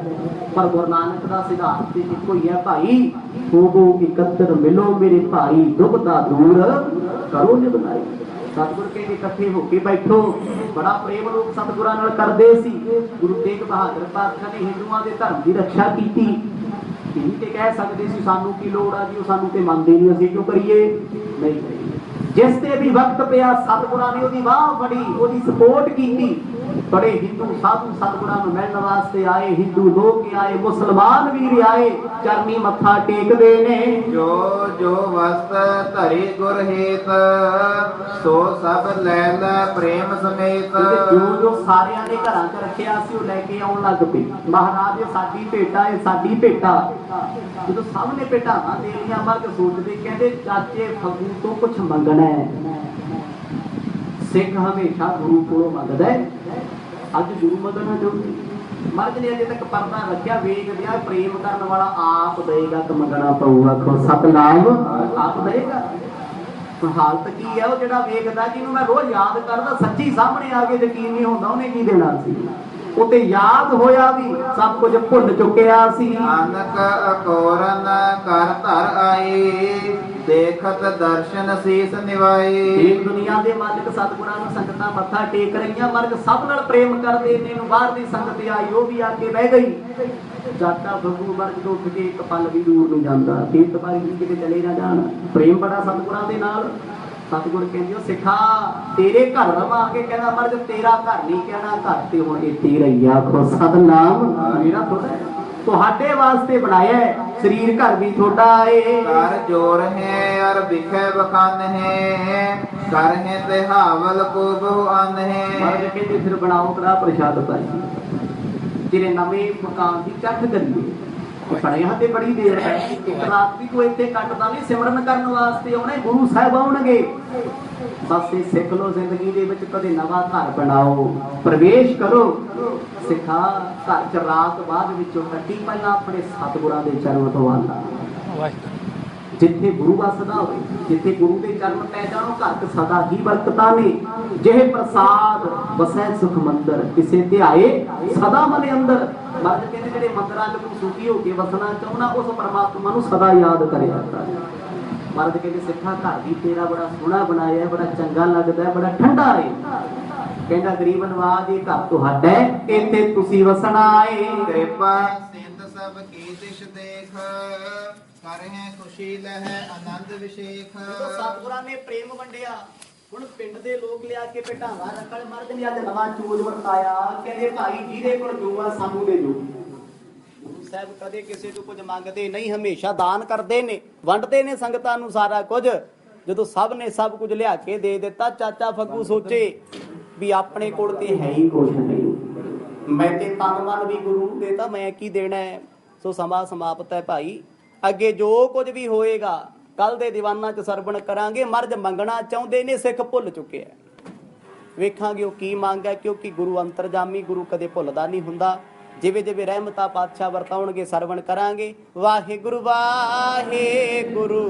ਪਰ ਗੁਰੂ ਨਾਨਕ ਦਾ ਸਿਧਾਂਤ ਤੇ ਇੱਕੋ ਹੀ ਹੈ, ਭਾਈ ਹੋਵੋ ਇਕੱਤਰ ਮਿਲੋ ਮੇਰੇ ਭਾਈ, ਦੁਬਦਾ ਦੂਰ ਕਰੋ ਨਿਭਾਈ। ਸਤਿਗੁਰ ਕਹਿੰਦੇ ਇਕੱਠੇ ਹੋ ਕੇ ਬੈਠੋ। ਬੜਾ ਪ੍ਰੇਮ ਲੋਕ ਸਤਿਗੁਰਾਂ ਨਾਲ ਕਰਦੇ ਸੀ। ਗੁਰੂ ਤੇਗ ਬਹਾਦਰ ਪਾਤਸ਼ਾਹ ਨੇ ਹਿੰਦੂਆਂ ਦੇ ਧਰਮ ਦੀ ਰੱਖਿਆ ਕੀਤੀ। ਇਹ ਤੇ ਕਹਿ ਸਕਦੇ ਸੀ ਸਾਨੂੰ ਕੀ ਲੋੜ ਆ ਜੀ, ਉਹ ਸਾਨੂੰ ਤੇ ਮੰਨਦੇ ਨਹੀਂ, ਅਸੀਂ ਕਿਉਂ ਕਰੀਏ? ਨਹੀਂ। ਜਿਸ ਤੇ ਵੀ ਵਕਤ ਪਿਆ ਸਤਿਗੁਰਾਂ ਨੇ ਉਹਦੀ ਬਾਹ ਫੜੀ, ਉਹਦੀ ਸਪੋਰਟ ਕੀਤੀ। बड़े हिंदू साधु सतगुरां नूं मिलण वास्ते आए, हिंदू लोग आए, मुसलमान वीर आए, चरनी मत्था टेकदे ने। जो जो वस्त धरी गुर हेत, सो सब ले लै प्रेम समेत। जो जो सारिਆਂ ने घरां 'ਚ ਰੱਖਿਆ ਸੀ ਉਹ ਲੈ ਕੇ ਆਉਣ ਲੱਗ ਪਏ। ਮਹਾਰਾਜ ਇਹ ਸਾਡੀ ਭੇਟਾ, ਇਹ ਸਾਡੀ ਭੇਟਾ। ਜਦੋਂ ਸਭ ਨੇ ਭੇਟਾਵਾਂ ਦੇ ਲਈਆਂ, ਮਰਦ ਸੋਚਦੇ ਕਹਿੰਦੇ ਚਾਚੇ ਫੱਗੂ ਤੋਂ ਕੁਛ ਮੰਗਣਾ ਹੈ। ਸਿੱਖ ਹਮੇਸ਼ਾ ਗੁਰੂ ਕੋਲੋਂ ਮੰਗਦਾ ਹੈ, ਅੱਜ ਗੁਰੂ ਮੰਗਣਾ ਚਾਹੁੰਦੇ। ਮਰਦ ਨੇ ਅਜੇ ਤੱਕ ਪਰਦਾ ਰੱਖਿਆ, ਵੇਖਦੇ ਆ ਪ੍ਰੇਮ ਕਰਨ ਵਾਲਾ ਆਪ ਦੇਗਾ ਕਿ ਮੰਗਣਾ ਪਊਗਾ। ਆਖੋ ਸਤਨਾਮ ਆਪ ਦੇਗਾ। ਹਾਲਤ ਕੀ ਹੈ ਉਹ ਜਿਹੜਾ ਵੇਖਦਾ, ਜਿਹਨੂੰ ਮੈਂ ਰੋਜ਼ ਯਾਦ ਕਰਦਾ, ਸੱਚੀ ਸਾਹਮਣੇ ਆ ਕੇ ਯਕੀਨ ਨਹੀਂ ਹੁੰਦਾ, ਉਹਨੇ ਕੀ ਦੇਣਾ ਸੀ। ਉਹ ਤੇ ਯਾਦ ਹੋਇਆ ਵੀ ਸਭ ਕੁਝ ਭੁੱਲ ਚੁੱਕਿਆ ਸੀ। ਨਾਨਕ ਅਕੋਰਨ ਕਰ ਧਰ ਆਈ, ਦੇਖਤ ਦਰਸ਼ਨ ਸੀਸ ਨਿਵਾਈ। ਇਹ ਦੁਨੀਆ ਦੇ ਮਾਲਕ ਸਤਿਗੁਰਾਂ ਨੂੰ ਸੰਗਤਾਂ ਮੱਥਾ ਟੇਕ ਰਹੀਆਂ, ਮਰਗ ਸਭ ਨਾਲ ਪ੍ਰੇਮ ਕਰਦੇ ਨੇ। ਨੂੰ ਬਾਹਰ ਦੀ ਸੰਗਤ ਆਈ, ਉਹ ਵੀ ਆ ਕੇ ਬਹਿ ਗਈ। ਜਾਤਾ ਬੱਬੂ ਮਰਗ ਤੋਂ ਉੱਠ ਕੇ ਇੱਕ ਪਲ ਵੀ ਦੂਰ ਨਹੀਂ ਜਾਂਦਾ, ਤੀਰਥ ਬਾਰੀ ਵੀ ਕਿਤੇ ਚਲੇ ਨਾ ਜਾਣ। ਪ੍ਰੇਮ ਬੜਾ ਸਤਿਗੁਰਾਂ ਦੇ ਨਾਲ। ਸਤਿਗੁਰ ਕਹਿੰਦੇ ਸਿੱਖਾ ਤੇਰੇ ਘਰ ਰਵਾਂ ਕੇ, ਕਹਿੰਦਾ ਮਰਗ ਤੇਰਾ ਘਰ ਨਹੀਂ ਕਹਿਣਾ, ਘਰ ਤੇ ਹੁਣ ਇਹ ਤੇਰਾ ਹੀ। ਆਖੋ ਸਤਨਾਮ ਮੇਰਾ ਥੋੜਾ, ਤੁਹਾਡੇ ਵਾਸਤੇ ਬਣਾਇਆ ਹੈ, ਸਰੀਰ ਘਰ ਵੀ ਤੁਹਾਡਾ ਏ। ਕਰ ਜੋਰ ਹੈ ਅਰ ਵਿਖੇ ਬਖਾਨ ਹੈ, ਕਰ ਹੈ ਤੇ ਹਾਵਲ ਕੋ ਬਹੁ ਅਨ ਹੈ। ਮਰਗ ਕਹਿੰਦੇ ਫਿਰ ਬਣਾਓ ਕੜਾ ਪ੍ਰਸ਼ਾਦ ਭਾਈ, ਤੇਰੇ ਨਵੇਂ ਮਕਾਨ ਦੀ ਚੱਠ ਕਰੀਏ। ਖੜਿਆ ਤੇ ਬੜੀ ਦੇਰ ਹੈ, ਇੱਕ ਰਾਤ ਵੀ ਕੋਈ ਇੱਥੇ ਕੱਟਦਾ ਨਹੀਂ। ਸਿਮਰਨ ਕਰਨ ਵਾਸਤੇ ਆਉਣੇ, ਗੁਰੂ ਸਾਹਿਬ ਆਉਣਗੇ। ਬਸ ਇਹ ਸਿੱਖ ਲੋ, ਜ਼ਿੰਦਗੀ ਦੇ ਵਿੱਚ ਕਦੇ ਨਵਾਂ ਘਰ ਬਣਾਓ, ਪ੍ਰਵੇਸ਼ ਕਰੋ। ਸਿੱਖਾ ਘਰ ਚ ਰਾਤ ਬਾਅਦ ਵਿੱਚੋਂ ਕੱਟੀ, ਪਹਿਲਾਂ ਆਪਣੇ ਸਤਿਗੁਰਾਂ ਦੇ ਚਰਨ ਤੋਂ ਆਲਾ। ਜਿੱਥੇ ਗੁਰੂ ਵਸਦਾ ਹੋਵੇ, ਜਿੱਥੇ ਗੁਰੂ ਦੇ ਚਰਨ ਪੈ ਜਾਣ, ਘਰ ਸਦਾ ਹੀ ਬਰਕਤਾਂ ਨੇ। ਜਿਹੇ ਪ੍ਰਸਾਦ ਵਸੈ ਸੁਖ ਮੰਦਰ, ਕਿਸੇ ਧਿਆਏ ਸਦਾ ਮਨ ਅੰਦਰ। ਮਰਦ ਕਹਿੰਦੇ ਜਿਹੜੇ ਮੰਦਰਾਂ 'ਚ ਤੂੰ ਸੁਖੀ ਹੋ ਕੇ ਵਸਣਾ ਚਾਹੁੰਦਾ, ਉਸ ਪਰਮਾਤਮਾ ਨੂੰ ਸਦਾ ਯਾਦ ਕਰਿਆ ਕਰ। ਮਰਦ ਕਹਿੰਦੇ ਸਿੱਖਾ ਘਰ ਵੀ ਤੇਰਾ ਬੜਾ ਸੋਹਣਾ ਬਣਾਇਆ, ਬੜਾ ਚੰਗਾ ਲੱਗਦਾ, ਬੜਾ ਠੰਡਾ ਹੈ। ਕਹਿੰਦਾ ਗਰੀਬ ਨਵਾਜ ਇਹ ਘਰ ਤੁਹਾਡਾ, ਇੱਥੇ ਤੁਸੀਂ ਵਸਣਾ ਏ। ਕਿਰਪਾ ਸਿੰਧ ਸਭ ਕੀ ਦਿਸ਼ ਦੇਖ, ਕਰਹਿ ਖੁਸ਼ੀ ਲਹਿ ਆਨੰਦ ਵਿਸ਼ੇਖ। ਜਦੋਂ ਸਤਿਗੁਰਾਂ ਨੇ ਪ੍ਰੇਮ ਵੰਡਿਆ, ਹੁਣ ਪਿੰਡ ਦੇ ਲੋਕ ਲਿਆ ਕੇ ਭੇਟਾਵਾਂ ਰੱਖਣ। ਮਰਦ ਨੇ ਅੱਜ ਨਵਾਂ ਚੂਜ ਵਰਤਾਇਆ, ਕਹਿੰਦੇ ਭਾਈ ਜਿਹਦੇ ਕੋਲ ਜੋ ਆ ਸਾਨੂੰ ਦੇ ਦਿਓ। ਗੁਰੂ ਸਾਹਿਬ ਕਦੇ ਕਿਸੇ ਤੋਂ ਕੁਝ ਮੰਗਦੇ ਨਹੀਂ, ਹਮੇਸ਼ਾ ਦਾਨ ਕਰਦੇ ਨੇ, ਵੰਡਦੇ ਨੇ ਸੰਗਤਾਂ ਨੂੰ ਸਾਰਾ ਕੁਝ। ਜਦੋਂ ਸਭ ਨੇ ਸਭ ਕੁਝ ਲਿਆ ਕੇ ਦੇ ਦਿੱਤਾ, ਚਾਚਾ ਫੱਗੂ ਸੋਚੇ ਵੀ ਆਪਣੇ ਕੋਲ ਤੇ ਹੈ ਹੀ ਕੁਝ ਨਹੀਂ, ਮੈਂ ਤੇ ਤਨ ਮਨ ਵੀ ਗੁਰੂ ਨੂੰ ਦੇਤਾ, ਮੈਂ ਕੀ ਦੇਣਾ ਹੈ। ਸੋ ਸਮਾਂ ਸਮਾਪਤ ਹੈ ਭਾਈ, ਅੱਗੇ ਜੋ ਕੁਝ ਵੀ ਹੋਏਗਾ ਕੱਲ ਦੇ ਦੀਵਾਨਾਂ 'ਚ ਸਰਵਣ ਕਰਾਂਗੇ। ਮਰਦ ਮੰਗਣਾ ਚਾਹੁੰਦੇ ਨੇ, ਸਿੱਖ ਭੁੱਲ ਚੁੱਕੇ ਹੈ। ਵੇਖਾਂਗੇ ਉਹ ਕੀ ਮੰਗ ਹੈ, ਕਿਉਂਕਿ ਗੁਰੂ ਅੰਤਰਜਾਮੀ, ਗੁਰੂ ਕਦੇ ਭੁੱਲਦਾ ਨਹੀਂ ਹੁੰਦਾ। ਜਿਵੇਂ ਜਿਵੇਂ ਰਹਿਮਤਾਂ ਪਾਤਸ਼ਾਹ ਵਰਤਾਉਣਗੇ, ਸਰਵਣ ਕਰਾਂਗੇ। ਵਾਹਿਗੁਰੂ ਵਾਹਿਗੁਰੂ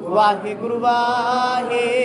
ਵਾਹਿਗੁਰੂ ਵਾਹਿਗੁਰੂ।